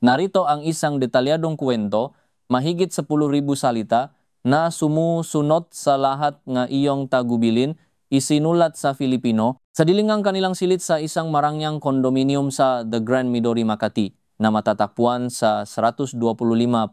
Narito ang isang detalyadong kwento, mahigit 10,000 salita, na sumusunod sa lahat nga iyong tagubilin, isinulat sa Filipino, sa dilingang kanilang silit sa isang marangyang kondominium sa The Grand Midori, Makati, na matatagpuan sa 125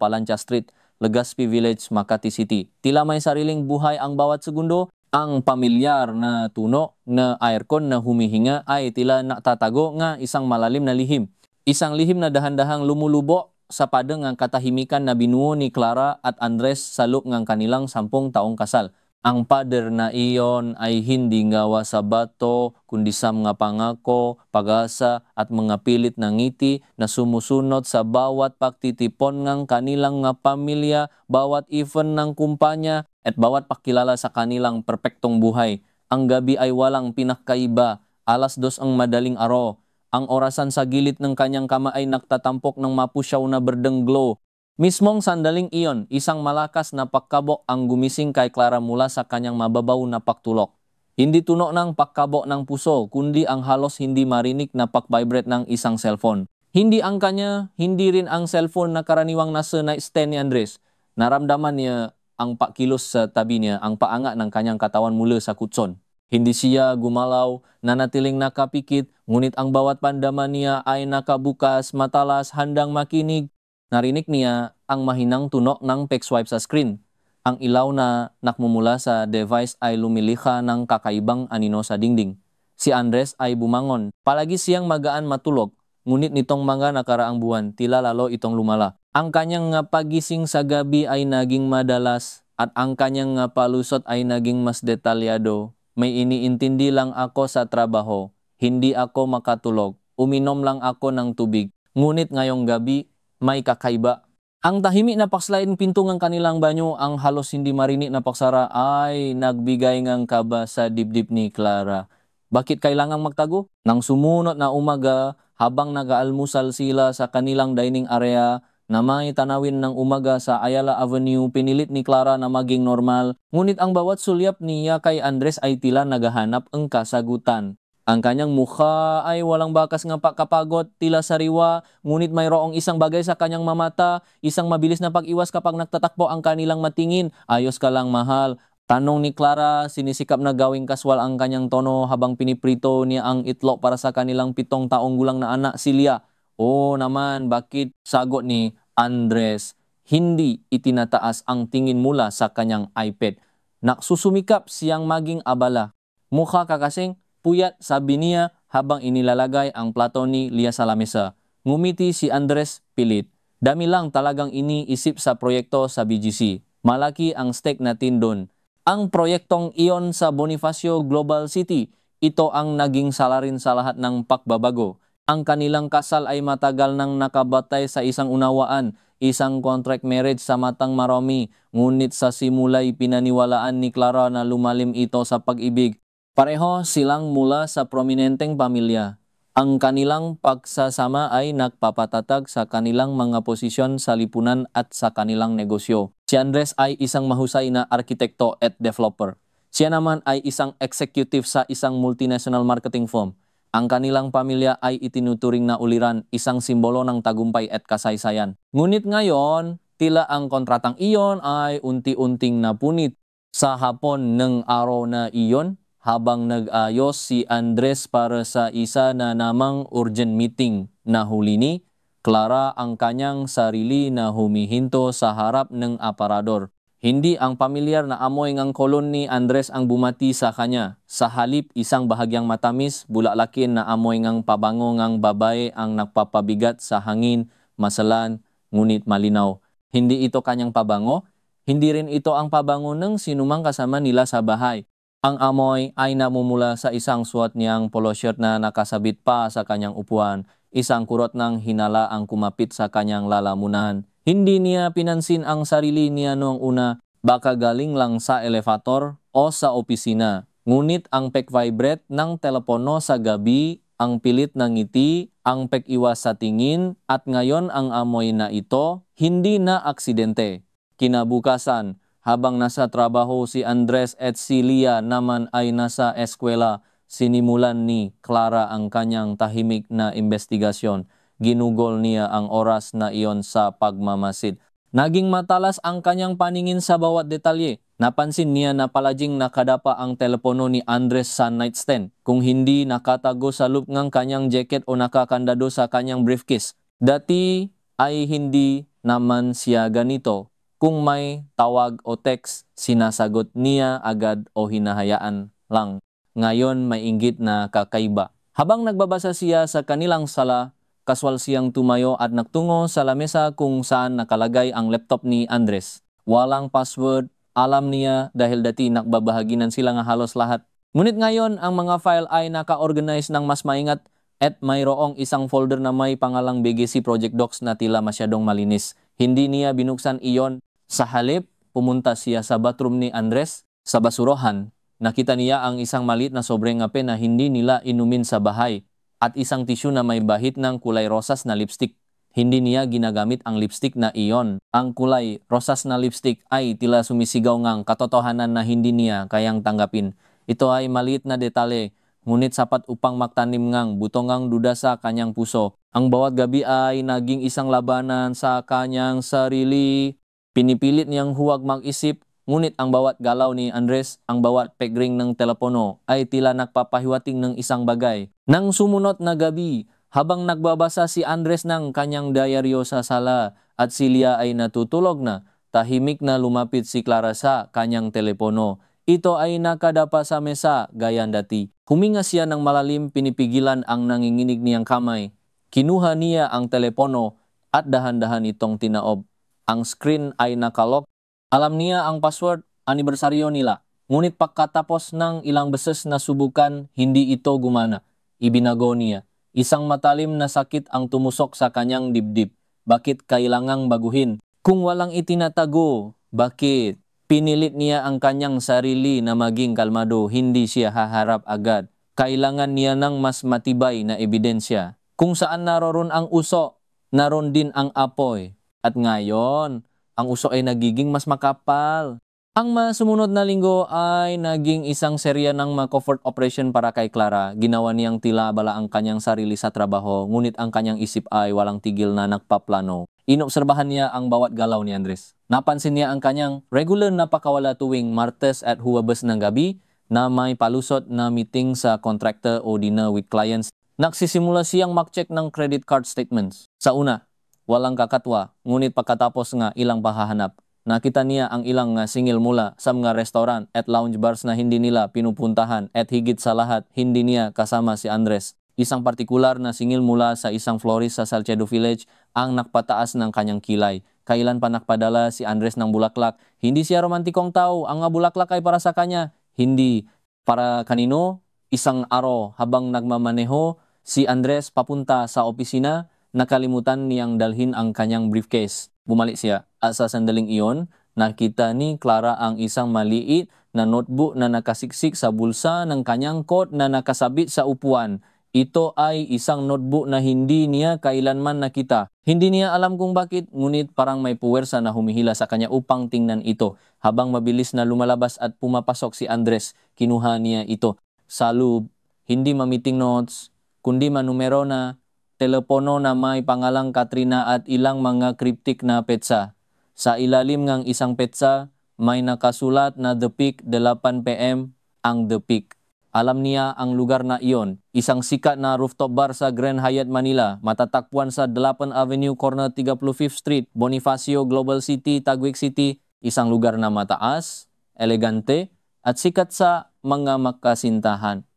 Palancia Street, Legazpi Village, Makati City. Tila may sariling buhay ang bawat segundo. Ang pamilyar na tuno na aircon na humihinga ay tila natatago nga isang malalim na lihim. Isang lihim na dahan-dahang lumulubo sa padang ang katahimikan na binuo ni Clara at Andres sa loob ng kanilang 10 taong kasal. Ang pader na iyon ay hindi gawa sa bato, kundi sa mga pangako, pag-asa at mga pilit na ngiti na sumusunod sa bawat pagtitipon ng kanilang nga pamilya, bawat ifon ng kumpanya, at bawat pakilala sa kanilang perpektong buhay. Ang gabi ay walang pinakaiba, 2:00 ang madaling araw. Ang orasan sa gilid ng kanyang kama ay nagtatampok ng mapusyaw na berdeng glow. Mismong sandaling iyon, isang malakas na pagkabok ang gumising kay Clara mula sa kanyang mababaw na pagtulog. Hindi tuno ng pagkabok ng puso, kundi ang halos hindi marinig na pag-vibrate ng isang cellphone. Hindi ang kanya, hindi rin ang cellphone na karaniwang nasa nightstand ni Andres. Naramdaman niya ang pakilos sa tabi niya, ang paanga ng kanyang katawan mula sa kutson. Hindi siya gumalaw, nanatiling nakapikit, ngunit ang bawat pandaman niya ay nakabukas, matalas, handang makinig. Narinig niya ang mahinang tunog ng pag-swipe sa screen. Ang ilaw na nakmumula sa device ay lumilikha ng kakaibang anino sa dingding. Si Andres ay bumangon. Palagi siyang magaan matulog, ngunit nitong mga nakaraang buwan, tila lalo itong lumala. Ang kanyang pagising sa gabi ay naging madalas at ang kanyang palusot ay naging mas detalyado. May iniintindi lang ako sa trabaho. Hindi ako makatulog. Uminom lang ako ng tubig. Ngunit ngayong gabi, may kakaiba. Ang tahimik na pakslain pinto ng kanilang banyo, ang halos hindi marinig na paksara ay nagbigay ng kaba sa dibdib ni Clara. Bakit kailangang magtago? Nang sumunod na umaga, habang nag-aalmusal sila sa kanilang dining area na may tanawin ng umaga sa Ayala Avenue, pinilit ni Clara na maging normal. Ngunit ang bawat sulyap niya kay Andres ay tila naghahanap ng kasagutan. Ang kanyang mukha ay walang bakas nga kapagod, tila sariwa, ngunit mayroong isang bagay sa kanyang mamata, isang mabilis na pag-iwas kapag nagtatakbo ang kanilang matingin. Ayos ka lang, mahal. Tanong ni Clara, sinisikap na gawing kaswal ang kanyang tono habang piniprito niya ang itlog para sa kanilang 7 taong gulang na anak, Celia. Oo naman, bakit? Sagot ni Andres. Hindi itinataas ang tingin mula sa kanyang iPad. Naksusumikap siyang maging abala. Mukha kakasing puyat, sabi niya habang inilalagay ang plato ni Lia sa lamesa. Ngumiti si Andres pilit. Dami lang talagang iniisip sa proyekto sa BGC. Malaki ang stake natin doon. Ang proyektong iyon sa Bonifacio Global City, ito ang naging salarin sa lahat ng pagbabago. Ang kanilang kasal ay matagal nang nakabatay sa isang unawaan, isang contract marriage sa matang marami. Ngunit sa simula'y pinaniwalaan ni Clara na lumalim ito sa pag-ibig. Pareho silang mula sa prominenteng pamilya. Ang kanilang pagsasama ay nagpapatatag sa kanilang mga posisyon sa lipunan at sa kanilang negosyo. Si Andres ay isang mahusay na arkitekto at developer. Siya naman ay isang executive sa isang multinational marketing firm. Ang kanilang pamilya ay itinuturing na uliran, isang simbolo ng tagumpay at kasaysayan. Ngunit ngayon, tila ang kontratang iyon ay unti-unting napunit. Sa hapon ng araw na iyon, habang nag-ayos si Andres para sa isa na namang urgent meeting, nahuli ni Clara ang kanyang sarili na humihinto sa harap ng aparador. Hindi ang pamilyar na amoy ng kolon ni Andres ang bumati sa kanya. Sa halip, isang bahagyang matamis, bulalakin na amoy ng pabango ng babae ang nagpapabigat sa hangin, masalan, ngunit malinaw. Hindi ito kanyang pabango, hindi rin ito ang pabango ng sinumang kasama nila sa bahay. Ang amoy ay namumula sa isang suot niyang polo shirt na nakasabit pa sa kanyang upuan. Isang kurot ng hinala ang kumapit sa kanyang lalamunan. Hindi niya pinansin ang sarili niya noong una, baka galing lang sa elevator o sa opisina. Ngunit ang pag-vibrate ng telepono sa gabi, ang pilit ng ngiti, ang pag-iwas sa tingin, at ngayon ang amoy na ito, hindi na aksidente. Kinabukasan, habang nasa trabaho si Andres at si Lia naman ay nasa eskwela, sinimulan ni Clara ang kanyang tahimik na investigasyon. ginugol niya ang oras na iyon sa pagmamasid. Naging matalas ang kanyang paningin sa bawat detalye. Napansin niya na palaging nakadapa ang telepono ni Andres sa nightstand, kung hindi nakatago sa loop ng kanyang jacket o nakakandado sa kanyang briefcase. Dati ay hindi naman siya ganito. Kung may tawag o text, sinasagot niya agad o hinahayaan lang. Ngayon may inggit na kakaiba. Habang nagbabasa siya sa kanilang sala, kaswal siyang tumayo at nagtungo sa lamesa kung saan nakalagay ang laptop ni Andres. Walang password, alam niya dahil dati nakbabahaginan sila nga halos lahat. Ngunit ngayon ang mga file ay naka-organize ng mas maingat at mayroong isang folder na may pangalang BGC Project Docs na tila masyadong malinis. Hindi niya binuksan iyon. Sa halip, pumunta siya sa bathroom ni Andres. Sa basurahan, nakita niya ang isang maliit na sobreng ngape na hindi nila inumin sa bahay at isang tissue na may bahit ng kulay rosas na lipstick. Hindi niya ginagamit ang lipstick na iyon. Ang kulay rosas na lipstick ay tila sumisigaw ngang katotohanan na hindi niya kayang tanggapin. Ito ay maliit na detalye, ngunit sapat upang magtanim ngang butongang duda sa kanyang puso. Ang bawat gabi ay naging isang labanan sa kanyang sarili. Pinipilit niyang huwag mag-isip, ngunit ang bawat galaw ni Andres, ang bawat pegring ng telepono ay tila nagpapahiwating ng isang bagay. Nang sumunod na gabi, habang nagbabasa si Andres ng kanyang diaryo sa sala at si Lia ay natutulog na, tahimik na lumapit si Clara sa kanyang telepono. Ito ay nakadapa sa mesa gaya dati. Huminga siya ng malalim, pinipigilan ang nanginginig niyang kamay. Kinuha niya ang telepono at dahan-dahan itong tinaob. Ang screen ay nakalock. Alam niya ang password, anibersaryo nila. Ngunit pagkatapos ng ilang beses na subukan, hindi ito gumana. Ibinago niya. Isang matalim na sakit ang tumusok sa kanyang dibdib. Bakit kailangang baguhin? Kung walang itinatago, bakit? Pinilit niya ang kanyang sarili na maging kalmado, hindi siya haharap agad. Kailangan niya ng mas matibay na ebidensya. Kung saan naroon ang uso, naroon din ang apoy. At ngayon, ang uso ay nagiging mas makapal. Ang sumunod na linggo ay naging isang serya ng comfort operation para kay Clara. Ginawa niyang tila abala ang kanyang sarili sa trabaho, ngunit ang kanyang isip ay walang tigil na nagpaplano. Inobserbahan niya ang bawat galaw ni Andres. Napansin niya ang kanyang regular na pakawala tuwing Martes at Huwebes ng gabi na may palusot na meeting sa contractor o dinner with clients. Nagsisimula siyang mag-check ng credit card statements. Sa una, walang kakatwa, ngunit pagkatapos nga ilang pahahanap, nakita niya ang ilang singil mula sa mga restaurant at lounge bars na hindi nila pinupuntahan at higit sa lahat, hindi niya kasama si Andres. Isang partikular na singil mula sa isang florist sa Salcedo Village ang nakpataas ng kanyang kilay. Kailan pa nakpadala si Andres ng bulaklak? Hindi siya romantikong tao. Ang bulaklak ay para sa kanya. Hindi para kanino? Isang araw habang nagmamaneho si Andres papunta sa opisina, nakalimutan niyang dalhin ang kanyang briefcase. Bumalik siya at sa sandaling iyon, nakita ni Clara ang isang maliit na notebook na nakasiksik sa bulsa ng kanyang coat na nakasabit sa upuan. Ito ay isang notebook na hindi niya kailanman nakita. Hindi niya alam kung bakit, ngunit parang may puwersa na humihila sa kanya upang tingnan ito. Habang mabilis na lumalabas at pumapasok si Andres, kinuha niya ito. Sa loob, hindi ma-meeting notes, kundi manumero na telepono na may pangalang Katrina at ilang mga cryptic na petsa. Sa ilalim ng isang petsa, may nakasulat na The Peak, 8 PM, ang The Peak. Alam niya ang lugar na iyon, isang sikat na rooftop bar sa Grand Hyatt Manila, matatagpuan sa 8 Avenue, corner 35th Street, Bonifacio, Global City, Taguig City, isang lugar na mataas, elegante, at sikat sa mga makasintahan.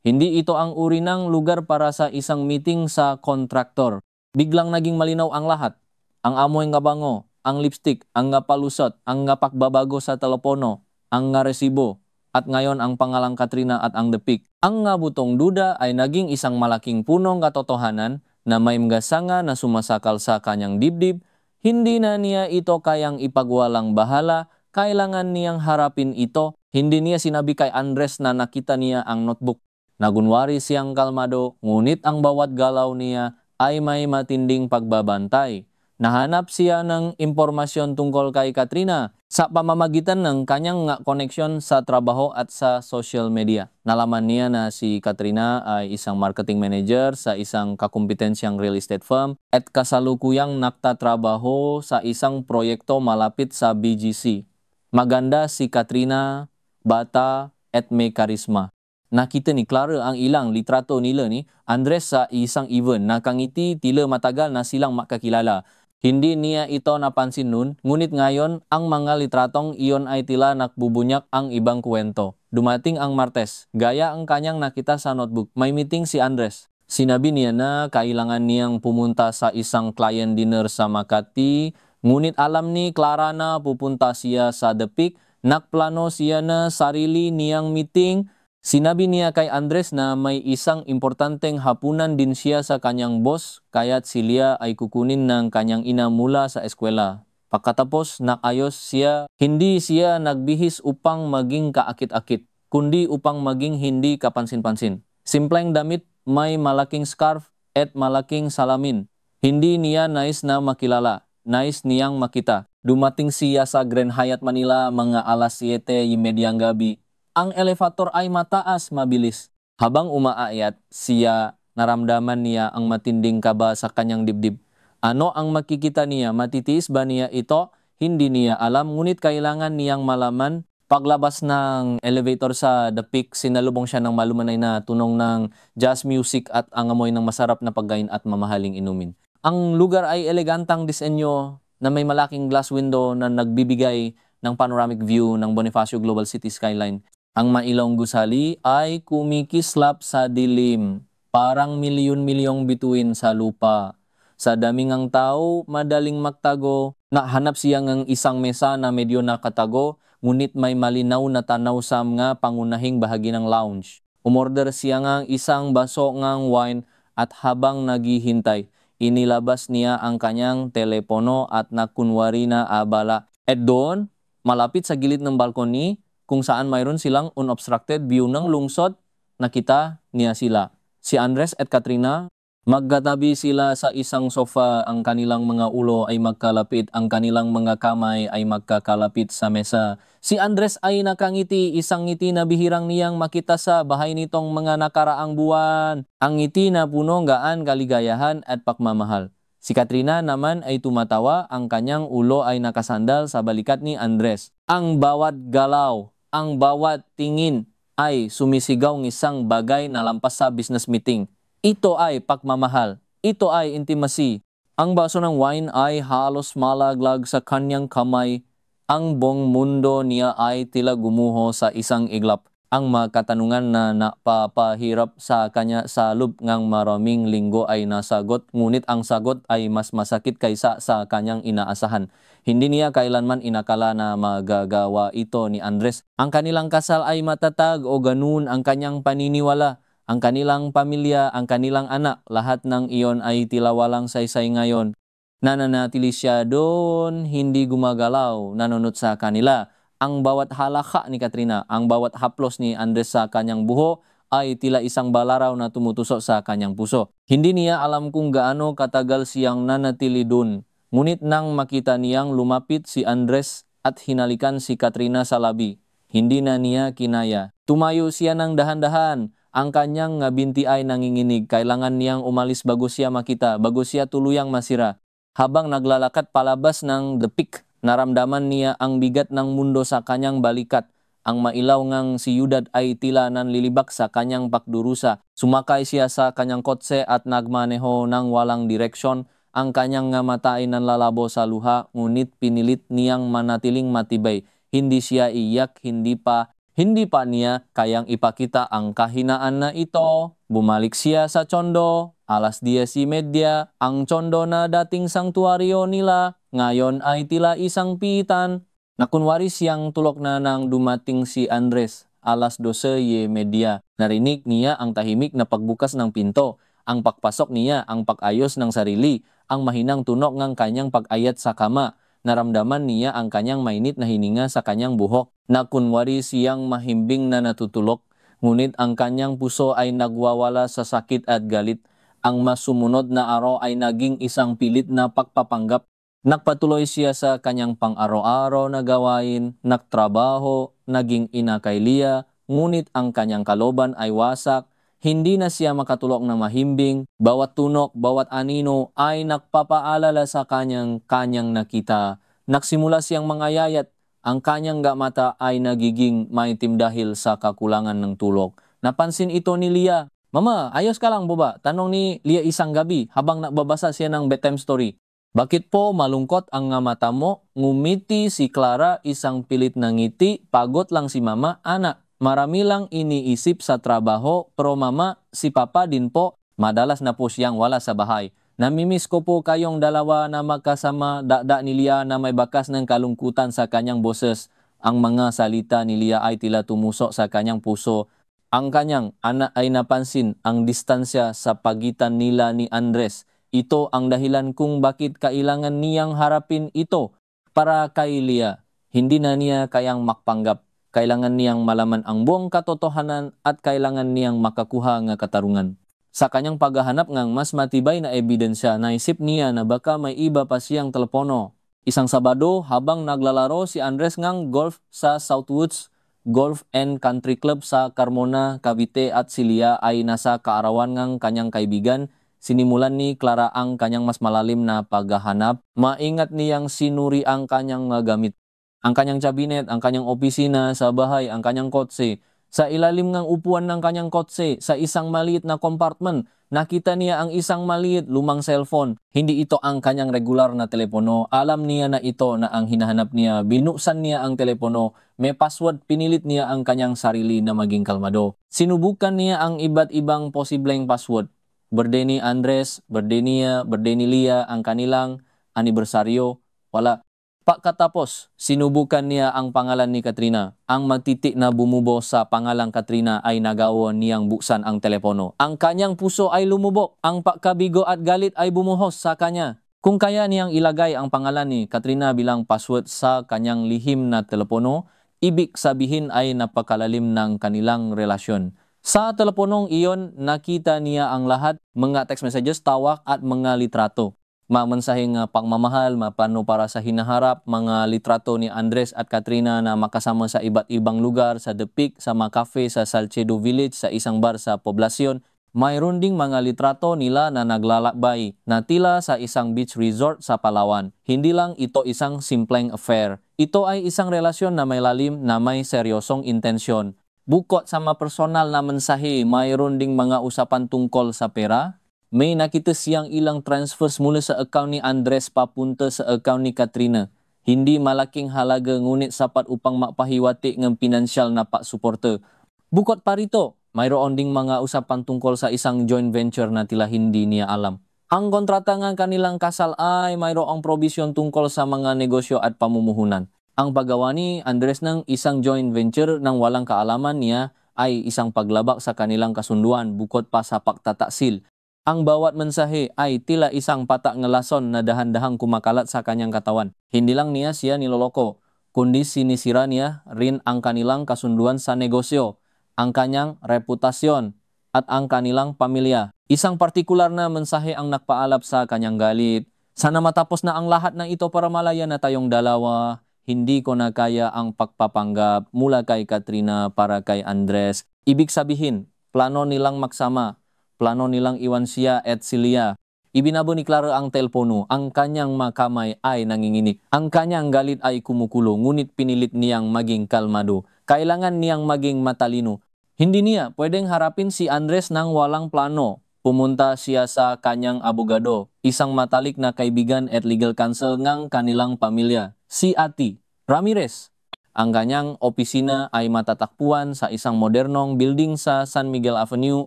Hindi ito ang uri ng lugar para sa isang meeting sa kontraktor. Biglang naging malinaw ang lahat. Ang amoy nga bango, ang lipstick, ang nga palusot, ang nga pakbabago sa telepono, ang nga resibo, at ngayon ang pangalang Katrina at ang The Peak. Ang nga butong duda ay naging isang malaking punong katotohanan na may mga sanga na sumasakal sa kanyang dibdib. Hindi na niya ito kayang ipagwalang bahala, kailangan niyang harapin ito. Hindi niya sinabi kay Andres na nakita niya ang notebook. Nagunwari siyang kalmado, ngunit ang bawat galaw niya ay may matinding pagbabantay. Nahanap siya ng impormasyon tungkol kay Katrina sa pamamagitan ng kanyang koneksyon sa trabaho at sa social media. Nalaman niya na si Katrina ay isang marketing manager sa isang kakumpetensyang real estate firm at kasalukuyang nagtatrabaho sa isang proyekto malapit sa BGC. Maganda si Katrina, bata at may karisma. Nakita ni Clara ang ilang litrato nila ni Andres sa isang event. Nakangiti tila matagal na silang makakilala. Hindi niya ito napansin nun, ngunit ngayon ang mga litratong iyon ay tila nakbubunyak ang ibang kwento. Dumating ang Martes, gaya ang kanyang nakita sa notebook. May meeting si Andres. Sinabi niya na kailangan niyang pumunta sa isang client dinner sa Makati, ngunit alam ni Clara na pupunta siya sa The Peak. Nakplano siya na sarili niyang meeting. Sinabi niya kay Andres na may isang importanteng hapunan din siya sa kanyang boss, kaya't sila ay kukunin ng kanyang ina mula sa eskwela. Pagkatapos nakayos siya, hindi siya nagbihis upang maging kaakit-akit, kundi upang maging hindi kapansin-pansin. Simpleng damit, may malaking scarf at malaking salamin. Hindi niya nais na makilala, nais niyang makita. Dumating siya sa Grand Hyatt Manila mga alas 7:30 ng gabi. Ang elevator ay mataas, mabilis. Habang umaayat, siya naramdaman niya ang matinding kaba sa kanyang dibdib. Ano ang makikita niya? Matitiis ba niya ito? Hindi niya alam, ngunit kailangan niyang malaman. Paglabas ng elevator sa The Peak, sinalubong siya ng malumanay na tunog ng jazz music at ang amoy ng masarap na pagkain at mamahaling inumin. Ang lugar ay elegantang disenyo na may malaking glass window na nagbibigay ng panoramic view ng Bonifacio Global City skyline. Ang mailong gusali ay kumikislap sa dilim, parang milyon-milyong bituin sa lupa. Sa daming ang tao, madaling magtago. Nahanap siya ng isang mesa na medyo nakatago, ngunit may malinaw na tanaw sa mga pangunahing bahagi ng lounge. Umorder siya ng isang baso ng wine at habang naghihintay, inilabas niya ang kanyang telepono at nakunwari na abala. At doon, malapit sa gilid ng balkoni, kung saan mayroon silang unobstructed view ng lungsod, nakita niya sila. Si Andres at Katrina, magkatabi sila sa isang sofa, ang kanilang mga ulo ay magkalapit, ang kanilang mga kamay ay magkakalapit sa mesa. Si Andres ay nakangiti, isang ngiti na bihirang niyang makita sa bahay nitong mga nakaraang buwan. Ang ngiti na punong gaan, kaligayahan at pagmamahal. Si Katrina naman ay tumatawa, ang kanyang ulo ay nakasandal sa balikat ni Andres. Ang bawat galaw, ang bawat tingin ay sumisigaw ng isang bagay na lampas sa business meeting. Ito ay pagmamahal. Ito ay intimacy. Ang baso ng wine ay halos malaglag sa kanyang kamay. Ang buong mundo niya ay tila gumuho sa isang iglap. Ang mga katanungan na napapahirap sa kanya sa loob ng maraming linggo ay nasagot, ngunit ang sagot ay mas masakit kaysa sa kanyang inaasahan. Hindi niya kailanman inakala na magagawa ito ni Andres. Ang kanilang kasal ay matatag o ganun ang kanyang paniniwala. Ang kanilang pamilya, ang kanilang anak, lahat ng iyon ay tila walang saysay ngayon. Nananatili siya doon, hindi gumagalaw, nanunod sa kanila. Ang bawat halaka ni Katrina, ang bawat haplos ni Andres sa kanyang buho ay tila isang balaraw na tumutusok sa kanyang puso. Hindi niya alam kung gaano katagal siyang nanatili doon. Ngunit nang makita niyang lumapit si Andres at hinalikan si Katrina sa labi, hindi na niya kinaya. Tumayo siya ng dahan-dahan. Ang kanyang binti ay nanginginig. Kailangan niyang umalis bago siya makita, bago siya tuluyang masira. Habang naglalakad palabas ng The Peak, naramdaman niya ang bigat ng mundo sa kanyang balikat. Ang mailaw ngang siyudad ay tila nanlilibak sa kanyang pakdurusa. Sumakay siya sa kanyang kotse at nagmaneho ng walang direksyon. Ang kanyang mata ay nanlalabo sa luha, ngunit pinilit niyang manatiling matibay. Hindi siya iyak, hindi pa niya kayang ipakita ang kahinaan na ito. Bumalik siya sa Chondo, alas 10:30, ang Chondo na dating sangtuaryo nila, ngayon ay tila isang pitan. Nakunwari siyang tulok na nang dumating si Andres, alas 12:30. Narinig niya ang tahimik na pagbukas ng pinto, ang pagpasok niya, ang pag-ayos ng sarili, ang mahinang tunog ng kanyang pag-ayat sa kama. Naramdaman niya ang kanyang mainit na hininga sa kanyang buhok, na kunwari siyang mahimbing na natutulog, ngunit ang kanyang puso ay nagwawala sa sakit at galit. Ang masumunod na araw ay naging isang pilit na pagpapanggap. Nagpatuloy siya sa kanyang pang-araw-araw na gawain, nagtrabaho, naging ina kay Leah, ngunit ang kanyang kaloban ay wasak. Hindi na siya makatulog na mahimbing. Bawat tunok, bawat anino ay nagpapaalala sa kanyang nakita. Nagsimula siyang mangayayat. Ang kanyang mata ay nagiging maitim dahil sa kakulangan ng tulog. Napansin ito ni Leah. Mama, ayos ka lang ba? Tanong ni Leah isang gabi habang nagbabasa siya ng bedtime story. Bakit po malungkot ang mata mo? Ngumiti si Clara, isang pilit na ngiti. Pagod lang si Mama. Anak, marami lang iniisip sa trabaho. Pero Mama, si Papa din po. Madalas na po siyang wala sa bahay. Namimiss ko po kayong dalawa na magkasama. Dada ni Leah na may bakas ng kalungkutan sa kanyang boses. Ang mga salita ni Leah ay tila tumusok sa kanyang puso. Ang kanyang anak ay napansin ang distansya sa pagitan nila ni Andres. Ito ang dahilan kung bakit kailangan niyang harapin ito para kay Leah. Hindi na niya kayang makpanggap. Kailangan niyang malaman ang buong katotohanan at kailangan niyang makakuha ng katarungan. Sa kanyang paghahanap ng mas matibay na ebidensya, naisip niya na baka may iba pa siyang telepono. Isang Sabado, habang naglalaro si Andres ng golf sa Southwoods Golf and Country Club sa Carmona, Cavite at si Leah ay nasa kaarawan ng kanyang kaibigan, sinimulan ni Clara ang kanyang mas malalim na paghahanap. Maingat niyang sinuri ang kanyang gamit. Ang kanyang cabinet, ang kanyang opisina, sa bahay, ang kanyang kotse. Sa ilalim ng upuan ng kanyang kotse, sa isang maliit na compartment, nakita niya ang isang maliit lumang cellphone. Hindi ito ang kanyang regular na telepono. Alam niya na ito na ang hinahanap niya. Binuksan niya ang telepono. May password, pinilit niya ang kanyang sarili na maging kalmado. Sinubukan niya ang iba't ibang posibleng password. Birthday ni Andres, birthday niya, birthday ni Leah, ang kanilang anibersaryo. Wala. Pagkatapos, sinubukan niya ang pangalan ni Katrina. Ang magtitik na bumubo sa pangalang Katrina ay nagawa niyang buksan ang telepono. Ang kanyang puso ay lumubog. Ang pagkabigo at galit ay bumuhos sa kanya. Kung kaya niyang ilagay ang pangalan ni Katrina bilang password sa kanyang lihim na telepono, ibig sabihin ay napakalalim ng kanilang relasyon. Sa teleponong iyon, nakita niya ang lahat, mga text messages, tawag at mga litrato. Mamansahing pagmamahal, mapano para sa hinaharap, mga litrato ni Andres at Katrina na makasama sa iba't ibang lugar, sa The Peak, sa mga cafe, sa Salcedo Village, sa isang bar sa poblasyon. Mayroon ding mga litrato nila na naglalakbay na tila sa isang beach resort sa Palawan. Hindi lang ito isang simpleng affair. Ito ay isang relasyon na may lalim na may seryosong intensyon. Bukod sa mga personal na mensahe, mayroon ding mga usapan tungkol sa pera. May nakita siyang ilang transfers mula sa account ni Andres papunta sa account ni Katrina. Hindi malaking halaga ngunit sapat upang mapahiwati ng pinansyal na pagsuporta. Bukod pa rito, mayroon ding mga usapan tungkol sa isang joint venture na tila hindi niya alam. Ang kontrata ng kanilang kasal ay mayroong probisyon tungkol sa mga negosyo at pamumuhunan. Ang paggawa ni Andres ng isang joint venture nang walang kaalaman niya ay isang paglabak sa kanilang kasunduan bukod pa sa pagtataksil. Ang bawat mensahe ay tila isang patak na lason na dahan-dahang kumakalat sa kanyang katawan. Hindi lang niya siya niloloko, kundi sinisira niya rin ang kanilang kasunduan sa negosyo, ang kanyang reputasyon, at ang kanilang pamilya. Isang partikular na mensahe ang nagpaalab sa kanyang galit. Sana matapos na ang lahat ng ito para malaya na tayong dalawa. Hindi ko na kaya ang pagpapanggap mula kay Katrina para kay Andres. Ibig sabihin, plano nilang magsama. Plano nilang iwan siya at si Leah. Ibinabo ni Clara ang telepono. Ang kanyang makamay ay nanginginig. Ang kanyang galit ay kumukulo, ngunit pinilit niyang maging kalmado. Kailangan niyang maging matalino. Hindi niya pwedeng harapin si Andres nang walang plano. Pumunta siya sa kanyang abogado, isang matalik na kaibigan at legal counsel ng kanilang pamilya, si Ati Ramirez. Ang kanyang opisina ay matatakpuan sa isang modernong building sa San Miguel Avenue,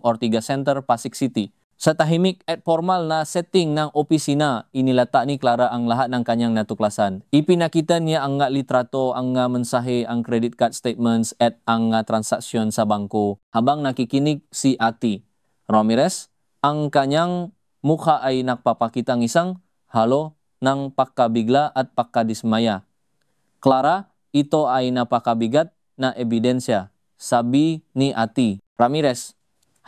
Ortigas Center, Pasig City. Sa tahimik at formal na setting ng opisina, inilata ni Clara ang lahat ng kanyang natuklasan. Ipinakita niya ang litrato, ang mensahe, ang credit card statements at ang transaksyon sa bangko. Habang nakikinig si Ati Ramirez, ang kanyang mukha ay nagpapakitang isang halo ng pagkabigla at pagkadismaya. Clara, ito ay napakabigat na ebidensya, sabi ni Ati Ramirez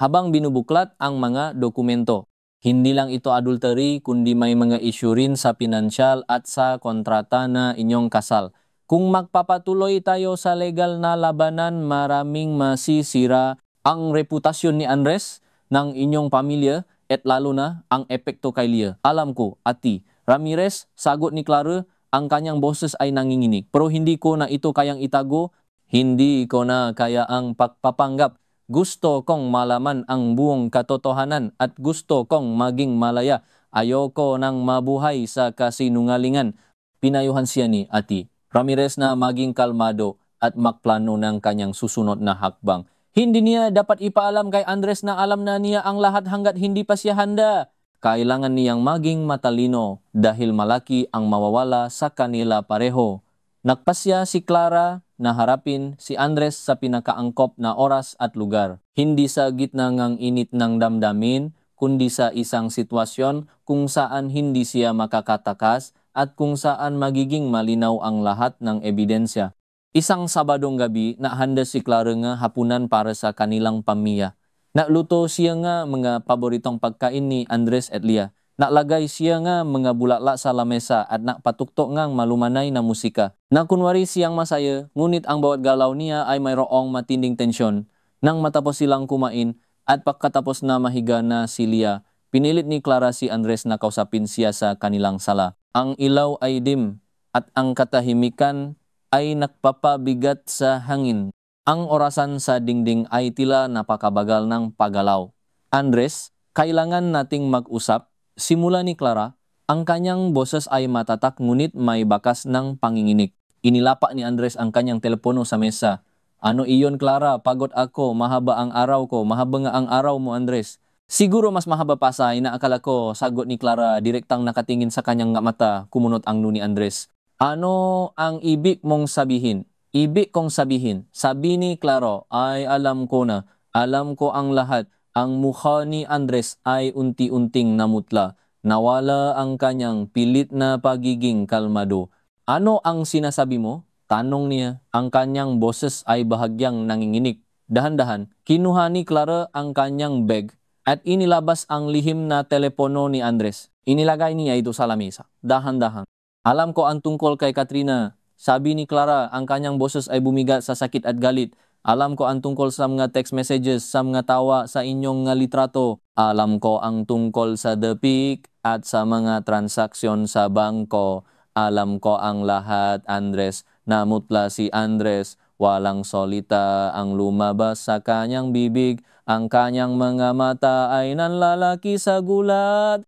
habang binubuklat ang mga dokumento. Hindi lang ito adultery, kundi may mga issue rin sa pinansyal at sa kontrata na inyong kasal. Kung magpapatuloy tayo sa legal na labanan, maraming masisira ang reputasyon ni Andres ng inyong pamilya at lalo na ang epekto kay Lia. Alam ko, Ati, Ramirez, sagot ni Clara, ang kanyang boses ay nanginginig. Pero hindi ko na ito kayang itago, hindi ko na kaya ang pagpapanggap. Gusto kong malaman ang buong katotohanan at gusto kong maging malaya. Ayoko nang mabuhay sa kasinungalingan. Pinayuhan siya ni Ati Ramirez na maging kalmado at magplano ng kanyang susunod na hakbang. Hindi niya dapat ipaalam kay Andres na alam na niya ang lahat hanggat hindi pa siya handa. Kailangan niyang maging matalino dahil malaki ang mawawala sa kanila pareho. Nagpasya si Clara na harapin si Andres sa pinakaangkop na oras at lugar. Hindi sa gitna ng init ng damdamin, kundi sa isang sitwasyon kung saan hindi siya makakatakas at kung saan magiging malinaw ang lahat ng ebidensya. Isang Sabadong gabi, nahanda si Clara nga hapunan para sa kanilang pamilya. Nakluto siya nga mga paboritong pagkain ni Andres at Lia. Naklagay siya nga mga bulakla sa lamesa at nakpatuktok ngang malumanay na musika. Nakunwari siyang masaya, ngunit ang bawat galaw niya ay mayroong matinding tensyon. Nang matapos silang kumain at pagkatapos na mahiga na si Lia, pinilit ni Clara si Andres na kausapin siya sa kanilang sala. Ang ilaw ay dim at ang katahimikan ay nagpapabigat sa hangin. Ang orasan sa dingding ay tila napakabagal ng paggalaw. Andres, kailangan nating mag-usap. Simula ni Clara, ang kanyang boses ay matatak ngunit may bakas ng panginginig. Inilapa ni Andres ang kanyang telepono sa mesa. Ano iyon, Clara? Pagod ako, mahaba ang araw ko, mahaba nga ang araw mo, Andres. Siguro mas mahaba pa sa inaakala ko, sagot ni Clara, direktang nakatingin sa kanyang mata, kumunot ang ni Andres. Ano ang ibig mong sabihin? Ibig kong sabihin, sabi ni Clara, ay alam ko na, alam ko ang lahat. Ang mukha ni Andres ay unti-unting namutla. Nawala ang kanyang pilit na pagiging kalmado. Ano ang sinasabi mo? Tanong niya. Ang kanyang boses ay bahagyang nanginginig. Dahan-dahan, kinuha ni Clara ang kanyang bag at inilabas ang lihim na telepono ni Andres. Inilagay niya ito sa lamesa. Dahan-dahan. Alam ko ang tungkol kay Katrina. Sabi ni Clara, ang kanyang boses ay bumigat sa sakit at galit. Alam ko ang tungkol sa mga text messages, sa mga tawa, sa inyong nga litrato. Alam ko ang tungkol sa The Peak at sa mga transaksyon sa bangko. Alam ko ang lahat, Andres. Namutla si Andres. Walang solita ang lumabas sa kanyang bibig. Ang kanyang mga mata ay nanlalaki sa gulat.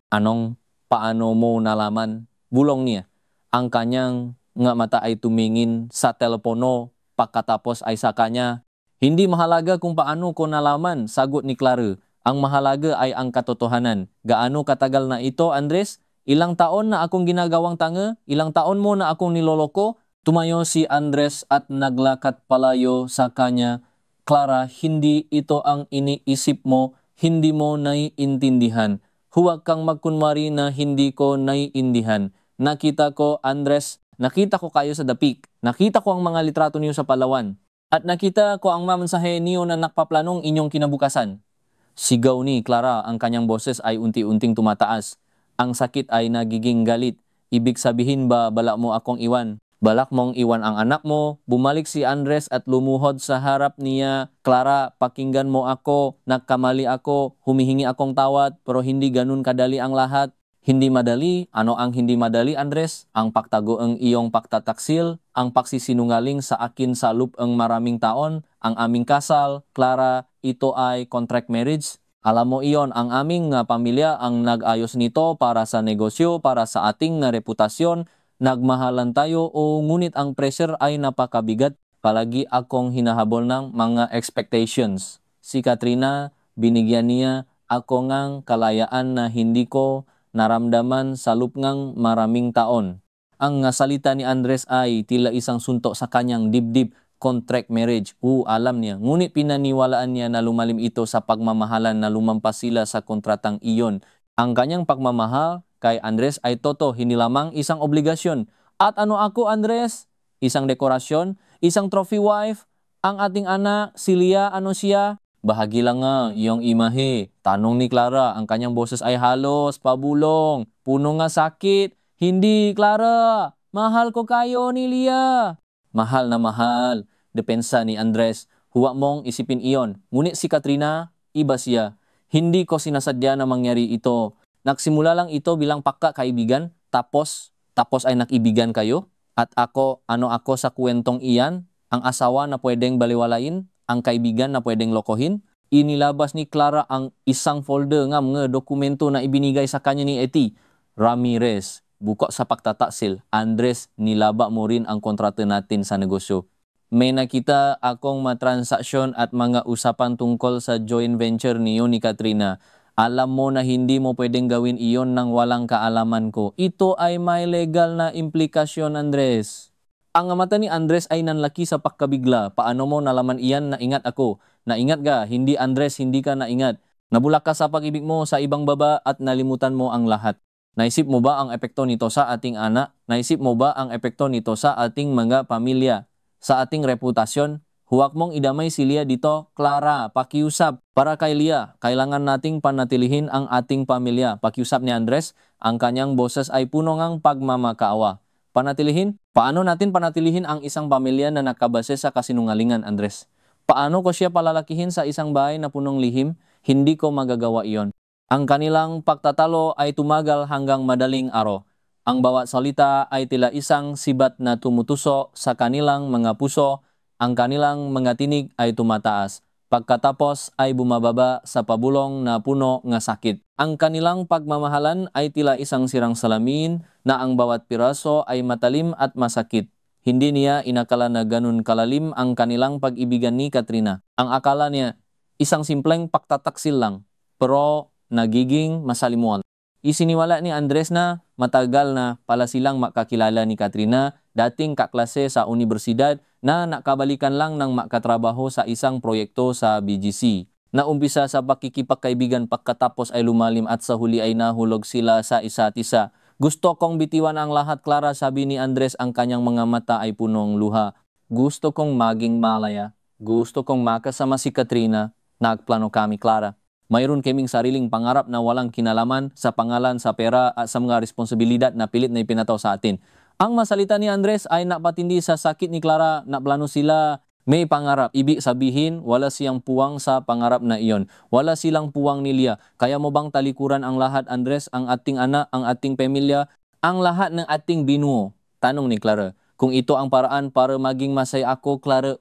Paano mo nalaman? Bulong niya. Ang kanyang nga mata ay tumingin sa telepono. Pagkatapos ay sa kanya. Hindi mahalaga kung paano ko nalaman, sagot ni Clara. Ang mahalaga ay ang katotohanan. Gaano katagal na ito, Andres? Ilang taon na akong ginagawang tanga? Ilang taon mo na akong niloloko? Tumayo si Andres at naglakad palayo sa kanya. Clara, hindi ito ang iniisip mo, hindi mo naiintindihan. Huwag kang magkunwari na hindi ko naiintindihan. Nakita ko, Andres, nakita ko kayo sa The Peak. Nakita ko ang mga litrato niyo sa Palawan. At nakita ko ang mamansahe niyo na nakpaplanong inyong kinabukasan. Sigaw ni Clara, ang kanyang boses ay unti-unting tumataas. Ang sakit ay nagiging galit. Ibig sabihin ba balak mo akong iwan? Balak mong iwan ang anak mo? Bumalik si Andres at lumuhod sa harap niya. Clara, pakinggan mo ako. Nagkamali ako. Humihingi akong tawad pero hindi ganun kadali ang lahat. Hindi madali. Ano ang hindi madali, Andres? Ang pagtago ang iyong pagtataksil, ang pagsisinungaling sa akin sa loop ang maraming taon, ang aming kasal. Clara, ito ay contract marriage. Alam mo iyon, ang aming pamilya ang nag-ayos nito para sa negosyo, para sa ating reputasyon. Nagmahalan tayo o ngunit ang pressure ay napakabigat. Palagi akong hinahabol ng mga expectations. Si Katrina, binigyan niya ako ngang kalayaan na hindi ko naramdaman sa loob ngang maraming taon. Ang salita ni Andres ay tila isang suntok sa kanyang dibdib, contract marriage. Alam niya. Ngunit pinaniwalaan niya na lumalim ito sa pagmamahalan na lumampas sila sa kontratang iyon. Ang kanyang pagmamahal kay Andres ay hindi lamang isang obligasyon. At ano ako, Andres? Isang dekorasyon? Isang trophy wife? Ang ating anak, si Lia, ano siya? bahagi lang nga iyong imahe. Tanong ni Clara, ang kanyang boses ay halos pabulong. Puno nga sakit. Hindi, Clara. Mahal ko kayo ni Lia. Mahal na mahal. Depensa ni Andres. Huwag mong isipin iyon. Ngunit si Katrina, iba siya. Hindi ko sinasadya na mangyari ito. Nagsimula lang ito bilang pagkakaibigan. Tapos ay nakibigan kayo. At ano ako sa kwentong iyan? Ang asawa na pwedeng baliwalain, ang kaibigan na pwedeng lokohin. Inilabas ni Clara ang isang folder ng mga dokumento na ibinigay sa kanya ni Eti. Ramirez, buka sa pagtataksil. Andres, nilaba mo rin ang kontrata natin sa negosyo. May nakita akong matransaksyon at mga usapan tungkol sa joint venture niyo ni Katrina. Alam mo na hindi mo pwedeng gawin iyon nang walang kaalaman ko. Ito ay may legal na implikasyon, Andres. Ang mata ni Andres ay nanlaki sa pagkabigla. Paano mo nalaman iyan? Naingat ako. Naingat ka. Hindi, Andres, hindi ka naingat. Nabulak ka sa pag-ibig mo sa ibang baba at nalimutan mo ang lahat. Naisip mo ba ang epekto nito sa ating anak? Naisip mo ba ang epekto nito sa ating mga pamilya? Sa ating reputasyon? Huwag mong idamay si Lia dito. Clara, pakiusap. Para kay Lia, kailangan nating panatilihin ang ating pamilya. Pakiusap ni Andres, ang kanyang boses ay puno ngang pagmamakaawa. Panatilihin? Paano natin panatilihin ang isang pamilya na nakabase sa kasinungalingan, Andres? Paano ko siya palalakihin sa isang bahay na punong lihim? Hindi ko magagawa iyon. Ang kanilang pagtatalo ay tumagal hanggang madaling araw. Ang bawat salita ay tila isang sibat na tumutuso sa kanilang mga puso. Ang kanilang mga tinig ay tumataas. Pagkatapos ay bumababa sa pabulong na puno ng sakit. Ang kanilang pagmamahalan ay tila isang sirang salamin na ang bawat piraso ay matalim at masakit. Hindi niya inakala na ganun kalalim ang kanilang pag-ibigan ni Katrina. Ang akala niya, isang simpleng pagtataksil lang, pero nagiging masalimuot. Isiniwala ni Andres na matagal na pala silang makakilala ni Katrina, dating kaklase sa universidad na nakabalikan lang ng makatrabaho sa isang proyekto sa BGC. Naumpisa sa pakikipagkaibigan pagkatapos ay lumalim at sa huli ay nahulog sila sa isa't isa. Gusto kong bitiwan ang lahat, Clara, sabi ni Andres, ang kanyang mga mata ay punong luha. Gusto kong maging malaya. Gusto kong makasama si Katrina. Nagplano kami, Clara. Mayroon kaming sariling pangarap na walang kinalaman sa pangalan, sa pera at sa mga responsibilidad na pilit na ipinataw sa atin. Ang masalita ni Andres ay napatindi sa sakit ni Clara. Naplano sila may pangarap. Ibig sabihin, wala siyang puwang sa pangarap na iyon. Wala silang puwang ni Lia. Kaya mo bang talikuran ang lahat, Andres? Ang ating anak, ang ating pamilya, ang lahat ng ating binuo? Tanong ni Clara. Kung ito ang paraan para maging masaya ako, Clara,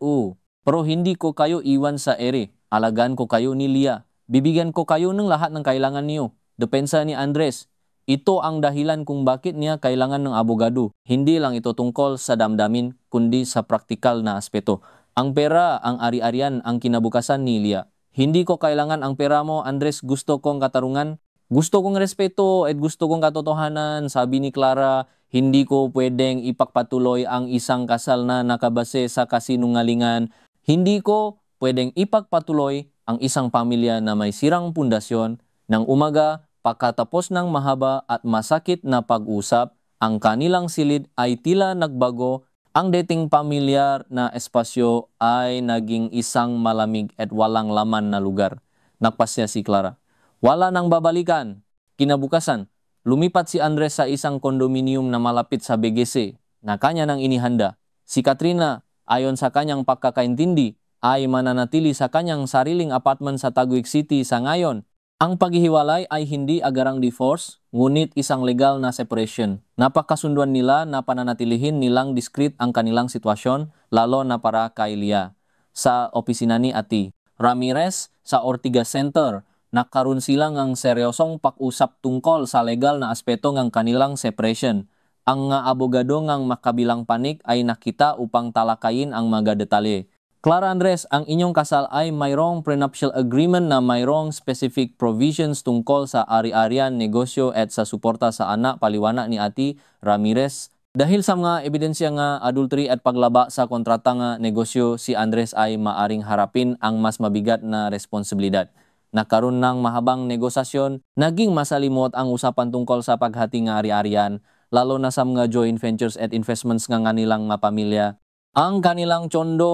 Pero hindi ko kayo iwan sa ere. Alagaan ko kayo ni Lia. Bibigyan ko kayo ng lahat ng kailangan niyo. Depensa ni Andres. Ito ang dahilan kung bakit niya kailangan ng abogado. Hindi lang ito tungkol sa damdamin, kundi sa praktikal na aspeto. Ang pera, ang ari-arian, ang kinabukasan ni Lia. Hindi ko kailangan ang pera mo, Andres. Gusto kong katarungan. Gusto kong respeto at gusto kong katotohanan. Sabi ni Clara, hindi ko pwedeng ipagpatuloy ang isang kasal na nakabase sa kasinungalingan. Hindi ko pwedeng ipagpatuloy ang isang pamilya na may sirang pundasyon. Ng umaga, pagkatapos ng mahaba at masakit na pag-usap, ang kanilang silid ay tila nagbago. Ang dating pamilyar na espasyo ay naging isang malamig at walang laman na lugar. Nagpasya si Clara. Wala nang babalikan. Kinabukasan, lumipat si Andres sa isang kondominium na malapit sa BGC na kanya nang inihanda. Si Katrina, ayon sa kanyang pagkakaintindi, ay mananatili sa kanyang sariling apartment sa Taguig City sa ngayon. Ang paghihiwalay ay hindi agarang divorce, ngunit isang legal na separation. Napakasunduan nila na pananatilihin nilang discreet ang kanilang sitwasyon, lalo na para kay Lia. Sa opisina ni Ati Ramirez sa Ortigas Center, nagkaroon sila ng seryosong pag-usap tungkol sa legal na aspeto ng kanilang separation. Ang abogado ng makabilang panig ay nakita upang talakayin ang mga detalye. Clara, Andres, ang inyong kasal ay mayroong prenuptial agreement na mayroong specific provisions tungkol sa ari-arian, negosyo at sa suporta sa anak, paliwanag ni Ati Ramirez. Dahil sa mga ebidensya nga adultery at paglaba sa kontrata nga negosyo, si Andres ay maaring harapin ang mas mabigat na responsibilidad. Nagkaroon ng mahabang negosasyon, naging masalimot ang usapan tungkol sa paghati nga ari-arian, lalo na sa mga joint ventures at investments nga kanilang mga pamilya. Ang kanilang tsondo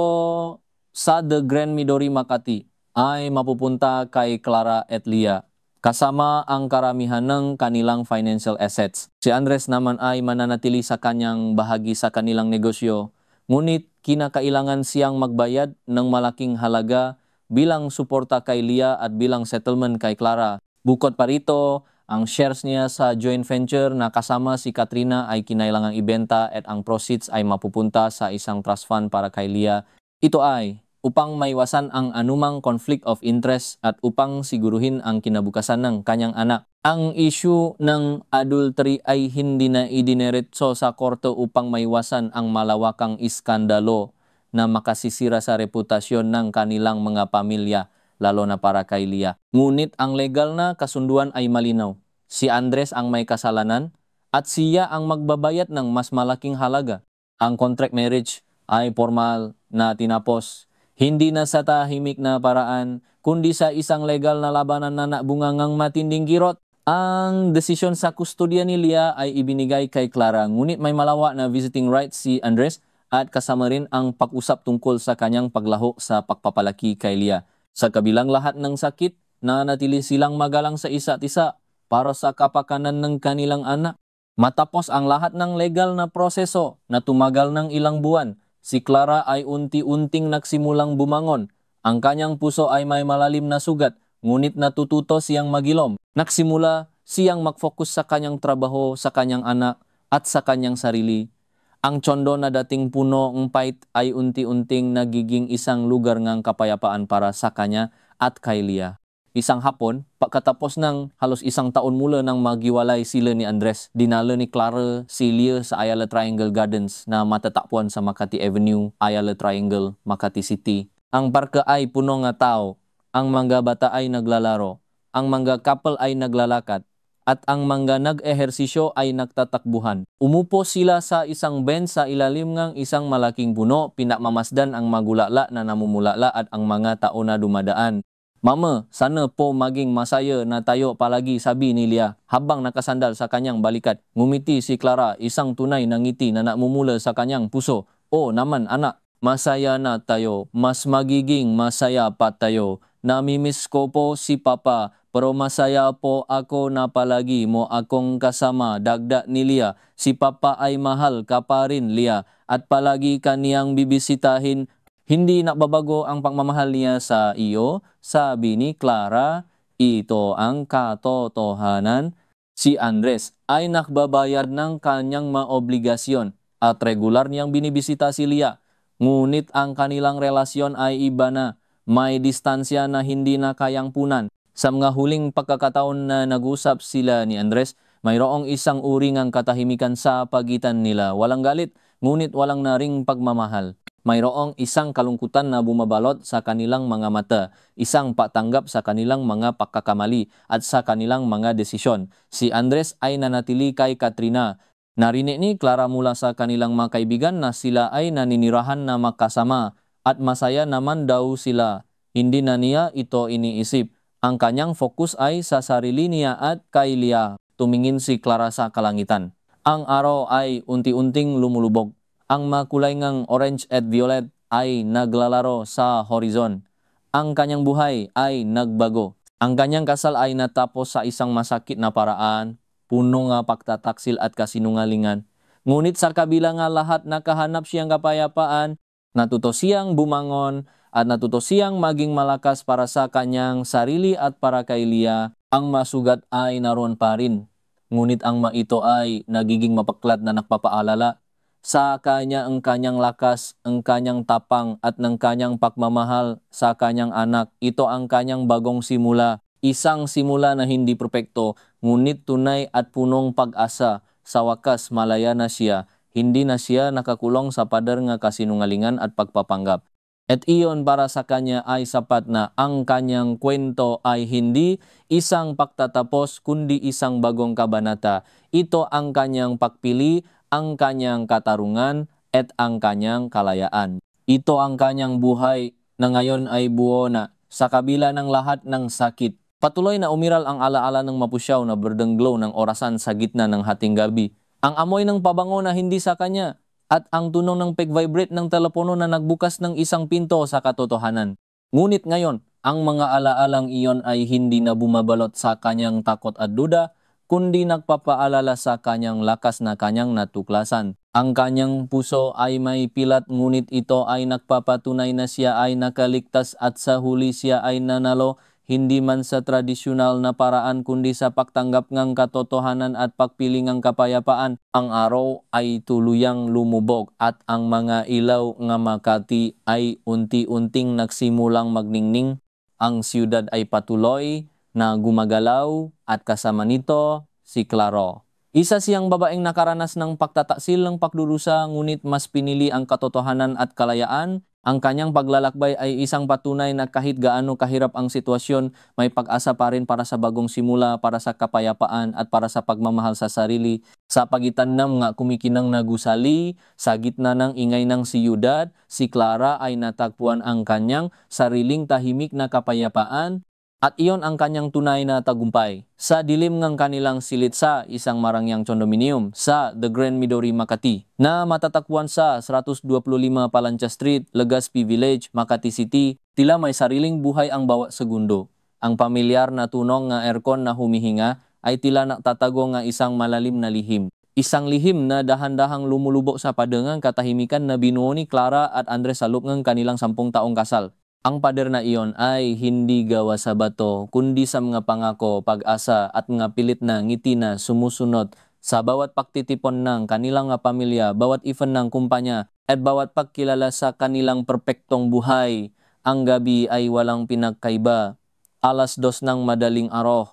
sa The Grand Midori Makati ay mapupunta kay Clara at Lia, kasama ang karamihan ng kanilang financial assets. Si Andres naman ay mananatili sa kanyang bahagi sa kanilang negosyo, ngunit kinakailangan siyang magbayad ng malaking halaga bilang suporta kay Lia at bilang settlement kay Clara. Bukod pa rito, ang shares niya sa joint venture na kasama si Katrina ay kinailangang ibenta at ang proceeds ay mapupunta sa isang trust fund para kay Lia. Ito ay upang maiwasan ang anumang conflict of interest at upang siguruhin ang kinabukasan ng kanyang anak. Ang issue ng adultery ay hindi na idineretso sa korte upang maiwasan ang malawakang iskandalo na makasisira sa reputasyon ng kanilang mga pamilya, lalo na para kay Lia. Ngunit ang legal na kasunduan ay malinaw. Si Andres ang may kasalanan at siya ang magbabayad ng mas malaking halaga. Ang contract marriage ay formal na tinapos, hindi na sa tahimik na paraan, kundi sa isang legal na labanan na nabungangang matinding kirot. Ang desisyon sa kustodya ni Lia ay ibinigay kay Clara, ngunit may malawa na visiting rights si Andres at kasama rin ang pag-usap tungkol sa kanyang paglaho sa pagpapalaki kay Lia. Sa kabilang lahat ng sakit, nanatili silang magalang sa isa't isa para sa kapakanan ng kanilang anak. Matapos ang lahat ng legal na proseso na tumagal ng ilang buwan, si Clara ay unti-unting nagsimulang bumangon. Ang kanyang puso ay may malalim na sugat, ngunit natututo siyang magilom. Nagsimula siyang mag-focus sa kanyang trabaho, sa kanyang anak, at sa kanyang sarili. Ang tsondo na dating puno ng pait ay unti-unting nagiging isang lugar ng kapayapaan para sa kanya at kay Lia. Isang hapon, pagkatapos ng halos isang taon mula nang maghiwalay sila ni Andres, dinala ni Clara si Lia sa Ayala Triangle Gardens na matatagpuan sa Makati Avenue, Ayala Triangle, Makati City. Ang parke ay puno nga tao, ang mga bata ay naglalaro, ang mga couple ay naglalakad, at ang mga nag-ehersisyo ay nagtatakbuhan. Umupo sila sa isang bench sa ilalim ng isang malaking puno, pinakmamasdan ang magulala na namumulala at ang mga tao na dumadaan. Mama, sana po maging masaya na tayo palagi, sabi ni Lia habang nakasandal sa kanyang balikat. Ngumiti si Clara, isang tunay na ngiti na namumula sa kanyang puso. O naman anak, masaya na tayo, mas magiging masaya pa tayo. Namimiss ko po si Papa, pero masaya po ako na palagi mo akong kasama, dagdag ni Lia. Si Papa ay mahal ka pa rin, Lia, at palagi kaniyang bibisitahin. Hindi nababago ang pagmamahal niya sa iyo, sabi ni Clara. Ito ang katotohanan. Si Andres ay nakbabayad ng kanyang mga obligasyon at regular niyang binibisita si Lia. Ngunit ang kanilang relasyon ay iba na. May distansya na hindi na kayang punan. Sa mga huling pagkakataon na nag-usap sila ni Andres, mayroong isang uri ng katahimikan sa pagitan nila. Walang galit, ngunit walang naring pagmamahal. Mayroong isang kalungkutan na bumabalot sa kanilang mga mata, isang patanggap sa kanilang mga pagkakamali at sa kanilang mga desisyon. Si Andres ay nanatili kay Katrina. Narinig ni Clara mula sa kanilang mga kaibigan na sila ay naninirahan na magkasama at masaya naman daw sila. Hindi na niya ito iniisip. Ang kanyang fokus ay sa sarili niya at kay Lia. Tumingin si Clara sa kalangitan. Ang araw ay unti-unting lumulubog. Ang makulay ng orange at violet ay naglalaro sa horizon. Ang kanyang buhay ay nagbago. Ang kanyang kasal ay natapos sa isang masakit na paraan, puno nga pagtataksil at kasinungalingan. Ngunit sa kabila nga lahat nakahanap siyang kapayapaan, natuto siyang bumangon at natuto siyang maging malakas para sa kanyang sarili at para kay Lia. Ang masugat ay naroon pa rin. Ngunit ang maito ay nagiging mapaklat na nagpapaalala sa kanya ang kanyang lakas, ang kanyang tapang at ng kanyang pagmamahal sa kanyang anak. Ito ang kanyang bagong simula. Isang simula na hindi perpekto, ngunit tunay at punong pag-asa. Sa wakas, malaya na siya. Hindi na siya nakakulong sa pader nga kasinungalingan at pagpapanggap. At iyon para sa kanya ay sapat na ang kanyang kwento ay hindi isang pagtatapos kundi isang bagong kabanata. Ito ang kanyang pagpili, ang kanyang katarungan at ang kanyang kalayaan. Ito ang kanyang buhay na ngayon ay buo na sa kabila ng lahat ng sakit. Patuloy na umiral ang alaala ng mapusyaw na berdeng glow ng orasan sa gitna ng hating gabi. Ang amoy ng pabango na hindi sa kanya at ang tunog ng pag-vibrate ng telepono na nagbukas ng isang pinto sa katotohanan. Ngunit ngayon, Ang mga alaalang iyon ay hindi na bumabalot sa kanyang takot at duda, kundi nagpapaalala sa kanyang lakas na kanyang natuklasan. Ang kanyang puso ay may pilat ngunit ito ay nagpapatunay na siya ay nakaligtas at sa huli siya ay nanalo, hindi man sa tradisyonal na paraan kundi sa pagtanggap ng katotohanan at pagpili ng kapayapaan. Ang araw ay tuluyang lumubog at ang mga ilaw nga Makati ay unti-unting nagsimulang magningning. Ang siyudad ay patuloy na gumagalaw at kasama nito si Claro. Isa siyang babaeng nakaranas ng pagtataksil ng pagdurusa ngunit mas pinili ang katotohanan at kalayaan. Ang kanyang paglalakbay ay isang patunay na kahit gaano kahirap ang sitwasyon, may pag-asa pa rin para sa bagong simula, para sa kapayapaan at para sa pagmamahal sa sarili. Sa pagitan ng mga kumikinang na gusali, sa gitna ng ingay ng siyudad, si Clara ay natagpuan ang kanyang sariling tahimik na kapayapaan. At iyon ang kanyang tunay na tagumpay. Sa dilim ng kanilang silid sa isang marangyang condominium sa The Grand Midori, Makati, na matatagpuan sa 125 Palancia Street, Legazpi Village, Makati City, tila may sariling buhay ang bawat segundo. Ang pamilyar na tunog nga aircon na humihinga ay tila natatago nga isang malalim na lihim. Isang lihim na dahan-dahang lumulubog sa padangang katahimikan na binuo ni Clara at Andres sa loob ng kanilang 10 taong kasal. Ang pader na iyon ay hindi gawa sa bato, kundi sa mga pangako, pag-asa at mga pilit na ngiti na sumusunod sa bawat pagtitipon ng kanilang pamilya, bawat ifan ng kumpanya, at bawat pagkilala sa kanilang perpektong buhay. Ang gabi ay walang pinagkaiba. 2:00 ng madaling araw.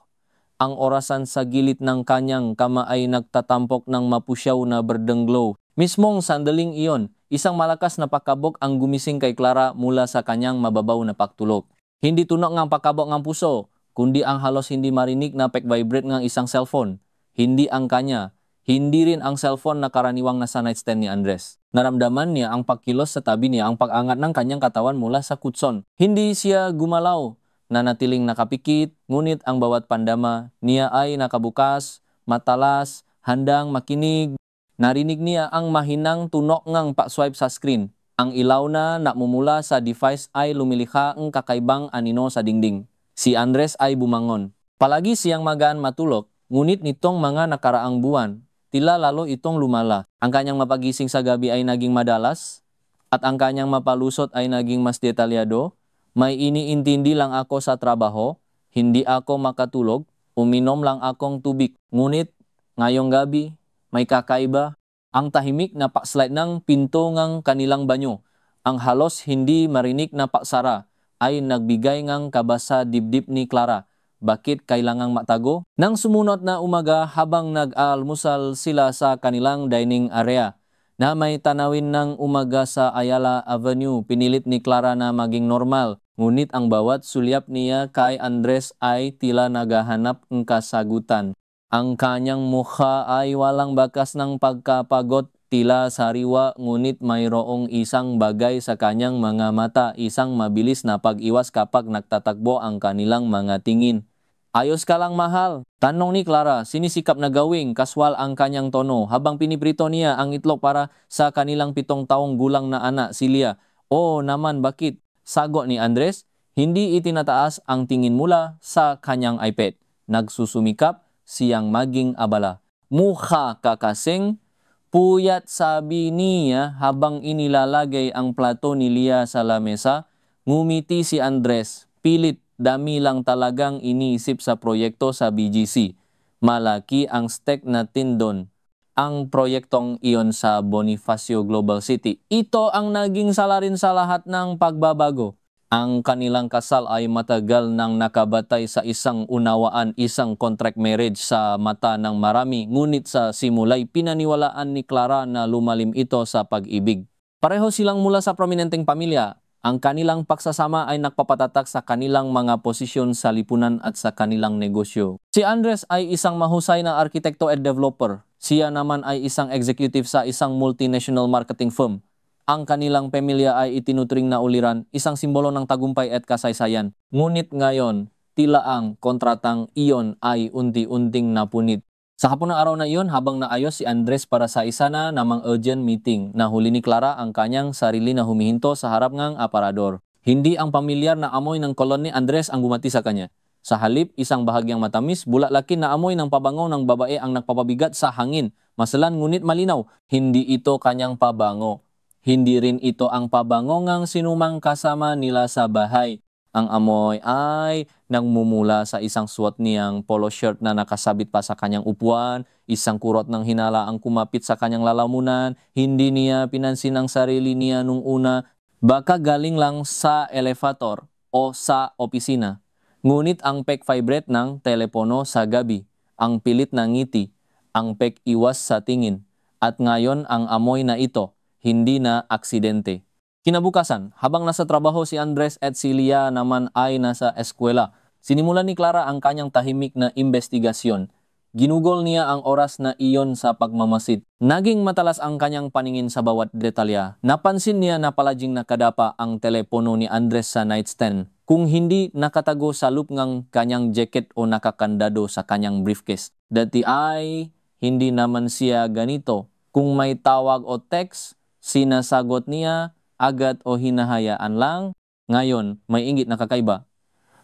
Ang orasan sa gilid ng kanyang kama ay nagtatampok ng mapusyaw na berdeng glow. Mismong sandaling iyon, isang malakas na pakabog ang gumising kay Clara mula sa kanyang mababaw na pagtulog. Hindi tunog ng pakabog ng puso, kundi ang halos hindi marinig na pag-vibrate ng isang cellphone. Hindi ang kanya, hindi rin ang cellphone na karaniwang nasa nightstand ni Andres. Naramdaman niya ang pagkilos sa tabi niya, ang pag-angat ng kanyang katawan mula sa kutson. Hindi siya gumalaw, nanatiling nakapikit, ngunit ang bawat pandama niya ay nakabukas, matalas, handang makinig. Narinig niya ang mahinang tunog ng pa-swipe sa screen. Ang ilaw na namumula sa device ay lumilikha ng kakaibang anino sa dingding. Si Andres ay bumangon. Palagi siyang magaan matulog, ngunit nitong mga nakaraang buwan, tila lalo itong lumala. Ang kanyang mapagising sa gabi ay naging madalas, at ang kanyang mapalusot ay naging mas detalyado. May iniintindi lang ako sa trabaho, hindi ako makatulog, uminom lang akong tubig. Ngunit ngayong gabi, may kakaiba. Ang tahimik na pakslide ng pinto ng kanilang banyo, ang halos hindi marinig na paksara, ay nagbigay ng kaba sa dibdib ni Clara. Bakit kailangang matago? Nang sumunod na umaga habang nag-almusal sila sa kanilang dining area, na may tanawin ng umaga sa Ayala Avenue, pinilit ni Clara na maging normal. Ngunit ang bawat sulyap niya kay Andres ay tila naghahanap ng kasagutan. Ang kanyang mukha ay walang bakas ng pagkapagod, tila sariwa, ngunit mayroong isang bagay sa kanyang mga mata, isang mabilis na pag-iwas kapag nagtatakbo ang kanilang mga tingin. Ayos ka lang, mahal? Tanong ni Clara, sinisikap na gawing kaswal ang kanyang tono habang piniprito niya ang itlog para sa kanilang 7 taong gulang na anak, si Lia. Oo naman, bakit? Sagot ni Andres, hindi itinataas ang tingin mula sa kanyang iPad. Nagsusumikap siyang maging abala. Mukha ka kasing puyat, sabi niya habang inilalagay ang plato ni Lia sa lamesa. Ngumiti si Andres, pilit, dami lang talagang iniisip sa proyekto sa BGC. Malaki ang stake natin doon. Ang proyektong iyon sa Bonifacio Global City. Ito ang naging salarin sa lahat ng pagbabago. Ang kanilang kasal ay matagal nang nakabatay sa isang unawaan, isang contract marriage sa mata ng marami, ngunit sa simula'y pinaniwalaan ni Clara na lumalim ito sa pag-ibig. Pareho silang mula sa prominenteng pamilya. Ang kanilang pagsasama ay nagpapatatak sa kanilang mga posisyon sa lipunan at sa kanilang negosyo. Si Andres ay isang mahusay na arkitekto at developer. Siya naman ay isang executive sa isang multinational marketing firm. Ang kanilang pamilya ay itinuturing na uliran, isang simbolo ng tagumpay at kasaysayan. Ngunit ngayon, tila ang kontratang iyon ay unti-unting napunit. Sa hapon ng araw na iyon, habang naayos si Andres para sa isa na namang urgent meeting, nahuli ni Clara ang kanyang sarili na humihinto sa harap ng aparador. Hindi ang pamilyar na amoy ng kolon ni Andres ang gumati sa kanya. Sa halip, isang bahagyang matamis, bulak-laki na amoy ng pabango ng babae ang nagpapabigat sa hangin. Masalan ngunit malinaw, hindi ito kanyang pabango. Hindi rin ito ang pabango ng sinumang kasama nila sa bahay. Ang amoy ay nagmumula sa isang suot niyang polo shirt na nakasabit pa sa kanyang upuan, isang kurot ng hinala ang kumapit sa kanyang lalamunan, hindi niya pinansin ang sarili niya nung una, baka galing lang sa elevator o sa opisina. Ngunit ang pek-vibrate ng telepono sa gabi, ang pilit na ngiti, ang pek-iwas sa tingin, at ngayon ang amoy na ito, hindi na aksidente. Kinabukasan, habang nasa trabaho si Andres at si Lia naman ay nasa eskwela, sinimulan ni Clara ang kanyang tahimik na investigasyon. Ginugol niya ang oras na iyon sa pagmamasid. Naging matalas ang kanyang paningin sa bawat detalya. Napansin niya na palaging nakadapa ang telepono ni Andres sa nightstand. Kung hindi nakatago sa loop ng kanyang jacket o nakakandado sa kanyang briefcase. Dati ay hindi naman siya ganito. Kung may tawag o text, sinasagot niya agad o hinahayaan lang. Ngayon, may inggit na kakaiba.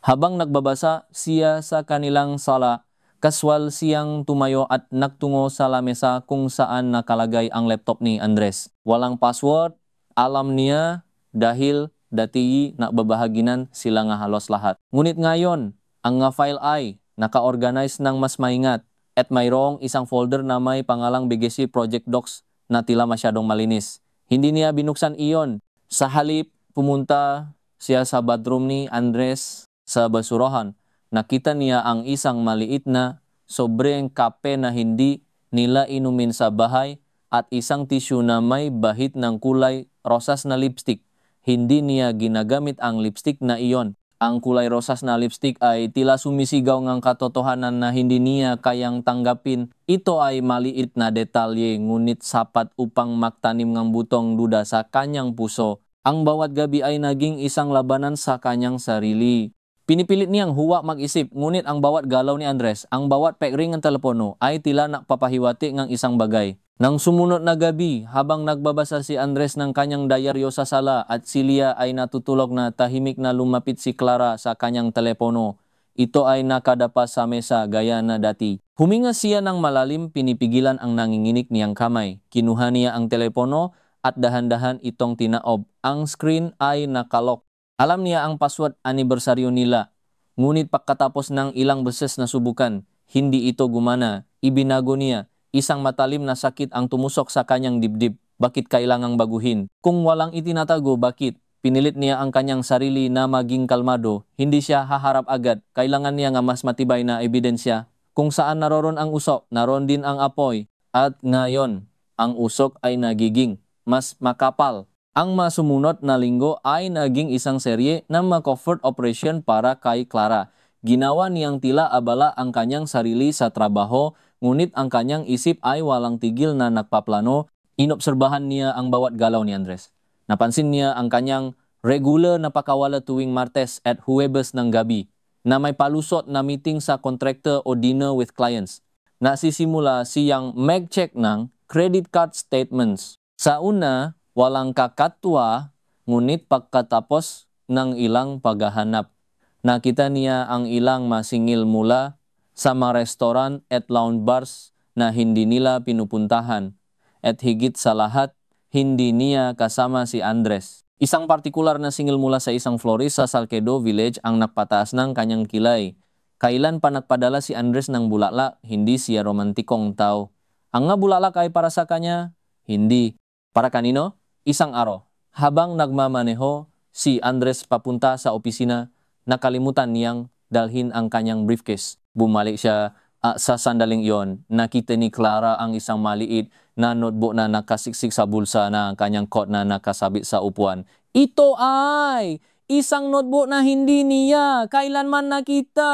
Habang nagbabasa siya sa kanilang sala, kaswal siyang tumayo at nagtungo sa lamesa kung saan nakalagay ang laptop ni Andres. Walang password, alam niya dahil dati nababahaginan sila nga halos lahat. Ngunit ngayon, ang nga file ay naka-organize ng mas maingat at mayroong isang folder na may pangalang BGC Project Docs na tila masyadong malinis. Hindi niya binuksan iyon. Sa halip, pumunta siya sa bathroom ni Andres sa basurahan. Nakita niya ang isang maliit na sobreng kape na hindi nila inumin sa bahay at isang tissue na may bahid ng kulay rosas na lipstick. Hindi niya ginagamit ang lipstick na iyon. Ang kulay rosas na lipstick ay tila sumisigaw ng katotohanan na hindi niya kayang tanggapin. Ito ay maliit na detalye ngunit sapat upang magtanim ng butong duda sa kanyang puso. Ang bawat gabi ay naging isang labanan sa kanyang sarili. Pinipilit niyang huwa mag-isip ngunit ang bawat galaw ni Andres, ang bawat pekring ng telepono ay tila nakpapahiwati ng isang bagay. Nang sumunod na gabi, habang nagbabasa si Andres ng kanyang diaryo sa sala at si Lia ay natutulog na tahimik na lumapit si Clara sa kanyang telepono. Ito ay nakadapa sa mesa gaya na dati. Huminga siya ng malalim, pinipigilan ang nanginginig niyang kamay. Kinuha niya ang telepono at dahan-dahan itong tinaob. Ang screen ay nakalok. Alam niya ang password anibersaryo nila. Ngunit pagkatapos ng ilang beses na subukan, hindi ito gumana. Ibinago niya. Isang matalim na sakit ang tumusok sa kanyang dibdib. Bakit kailangang baguhin? Kung walang itinatago, bakit? Pinilit niya ang kanyang sarili na maging kalmado. Hindi siya haharap agad. Kailangan niya nga mas matibay na ebidensya. Kung saan naroon ang usok, naroon din ang apoy. At ngayon, ang usok ay nagiging mas makapal. Ang masumunod na linggo ay naging isang serye ng makeover operation para kay Clara. Ginawa niyang tila abala ang kanyang sarili sa trabaho, ngunit ang kanyang isip ay walang tigil na nagpaplano. Inobserbahan niya ang bawat galaw ni Andres. Napansin niya ang kanyang regular na pakawala tuwing Martes at Huwebes ng gabi, na may palusot na meeting sa contractor o dinner with clients. Nasisimula siyang mag-check ng credit card statements. Sa una, walang kakatwa, ngunit pagkatapos ng ilang paghahanap, nakita niya ang ilang masingil mula sa mga restaurant at lounge bars na hindi nila pinupuntahan. At higit sa lahat, hindi niya kasama si Andres. Isang partikular na singil mula sa isang florist sa Salcedo Village ang nagpataas ng kanyang kilay. Kailan pa nagpadala si Andres ng bulaklak, hindi siya romantikong tao. Ang nga bulaklak ay para sa kanya, hindi. Para kanino? Isang araw. Habang nagmamaneho si Andres papunta sa opisina, nakalimutan niyang dalhin ang kanyang briefcase. Bumalik siya sa sandaling iyon. Nakita ni Clara ang isang maliit na notebook na nakasiksik sa bulsa na kanyang coat na nakasabit sa upuan. Ito ay isang notebook na hindi niya kailanman nakita.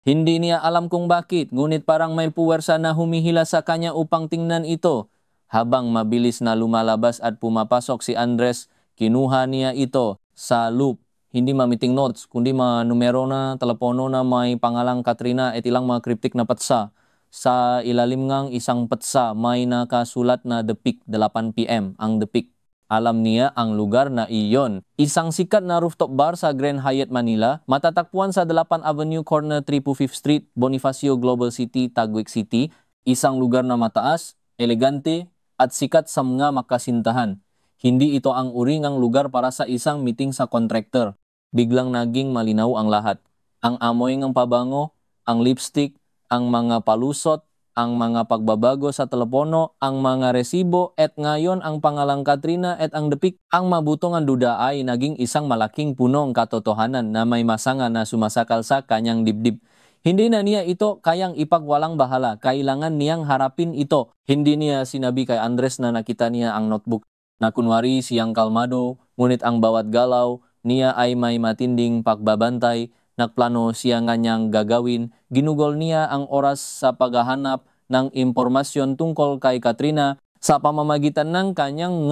Hindi niya alam kung bakit, ngunit parang may puwersa na humihila sa kanya upang tingnan ito. Habang mabilis na lumalabas at pumapasok si Andres, kinuha niya ito sa loop. Hindi ma-meeting notes, kundi mga numero na telepono na may pangalang Katrina at ilang mga cryptic na patsa. Sa ilalim ngang isang patsa, may nakasulat na The Peak, 8 p.m. ang The Peak. Alam niya ang lugar na iyon. Isang sikat na rooftop bar sa Grand Hyatt Manila, matatagpuan sa 8 Avenue Corner 325th Street, Bonifacio Global City, Taguig City. Isang lugar na mataas, elegante, at sikat sa mga makasintahan. Hindi ito ang uringang lugar para sa isang meeting sa contractor. Biglang naging malinaw ang lahat. Ang amoy ng pabango, ang lipstick, ang mga palusot, ang mga pagbabago sa telepono, ang mga resibo, at ngayon ang pangalang Katrina at ang depik. Ang mabutong ang duda ay naging isang malaking punong katotohanan na may masanga na sumasakal sa kanyang dibdib. Hindi na niya ito kayang ipagwalang bahala, kailangan niyang harapin ito. Hindi niya sinabi kay Andres na nakita niya ang notebook na kunwari siyang kalmado, ngunit ang bawat galaw niya ay may matinding pagbabantay. Nagplano siya nga niyang gagawin. Ginugol niya ang oras sa paghahanap ng impormasyon tungkol kay Katrina sa pamamagitan ng kanyang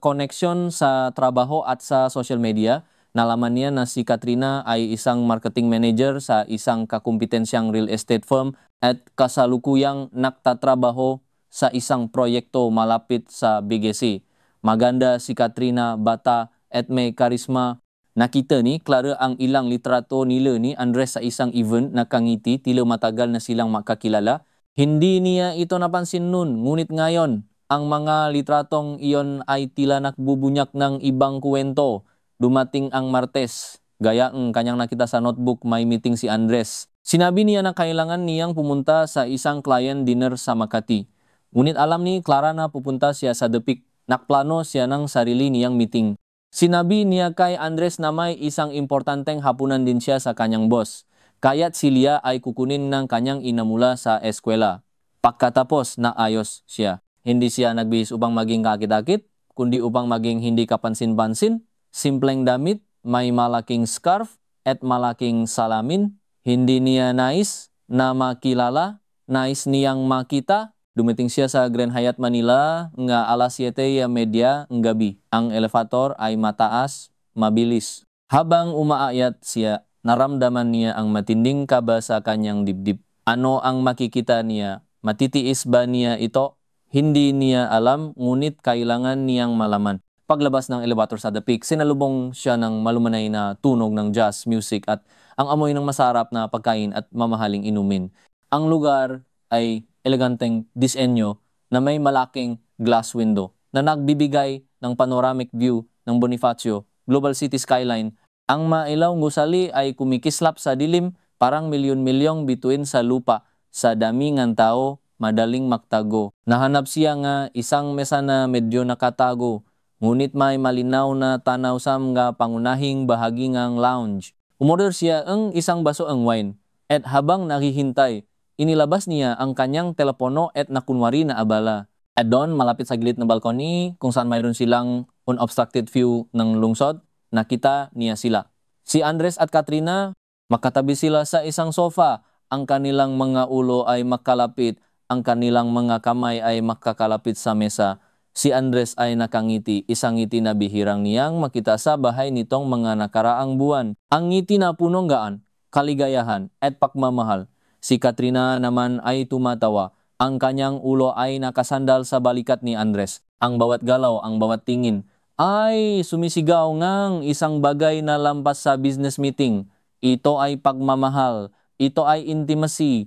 connection sa trabaho at sa social media. Nalaman niya na si Katrina ay isang marketing manager sa isang kakumpetensyang real estate firm at kasalukuyang naktatrabaho sa isang proyekto malapit sa BGC. Maganda si Katrina, bata at may karisma. Nakita ni Clara ang ilang litrato nila ni Andres sa isang event na kangiti, tila matagal na silang makakilala. Hindi niya ito napansin noon, ngunit ngayon, ang mga litratong iyon ay tila nakbubunyak ng ibang kwento. Dumating ang Martes, gaya ang kanyang nakita sa notebook, may meeting si Andres. Sinabi niya na kailangan niyang pumunta sa isang client dinner sa Makati. Ngunit alam ni Clara na pupunta siya sa Depik. Nakplano siya ng sarili niyang meeting. Sinabi niya kay Andres na may isang importanteng hapunan din siya sa kanyang boss. Kaya't si Lia ay kukunin ng kanyang ina mula sa eskwela. Pagkatapos na ayos siya. Hindi siya nagbihis upang maging kakit-akit, kundi upang maging hindi kapansin-pansin. Simpleng damit, may malaking scarf at malaking salamin. Hindi niya nais na makilala, nais niyang makita. Dumating siya sa Grand Hyatt Manila nga alas 7:30 ng gabi. Ang elevator ay mataas, mabilis. Habang umaayat siya, naramdaman niya ang matinding kaba sa kanyang dibdib. Ano ang makikita niya? Matitiis ba niya ito? Hindi niya alam, ngunit kailangan niyang malaman. Paglabas ng elevator sa Depik, sinalubong siya ng malumanay na tunog ng jazz music at ang amoy ng masarap na pagkain at mamahaling inumin. Ang lugar ay eleganteng disenyo na may malaking glass window na nagbibigay ng panoramic view ng Bonifacio Global City skyline. Ang mailawng gusali ay kumikislap sa dilim, parang milyon-milyong bituin sa lupa. Sa dami ng tao, madaling magtago. Nahanap siya nga isang mesa na medyo nakatago, ngunit may malinaw na tanaw sa mga pangunahing bahagi ng lounge. Umorder siya ang isang baso ng wine, at habang naghihintay, inilabas niya ang kanyang telepono at nakunwari na abala. At doon, malapit sa gilid ng balkoni, kung saan mayroon silang unobstructed view ng lungsod, nakita niya sila. Si Andres at Katrina, makatabi sila sa isang sofa. Ang kanilang mga ulo ay makalapit, ang kanilang mga kamay ay makakalapit sa mesa. Si Andres ay nakangiti, isang ngiti na bihirang niyang makita sa bahay nitong mga nakaraang buwan. Ang ngiti na punong gaan, kaligayahan at pagmamahal. Si Katrina naman ay tumatawa. Ang kanyang ulo ay nakasandal sa balikat ni Andres. Ang bawat galaw, ang bawat tingin ay sumisigaw ngang isang bagay na lampas sa business meeting. Ito ay pagmamahal. Ito ay intimacy.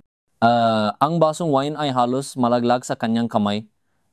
Ang basong wine ay halos malaglag sa kanyang kamay.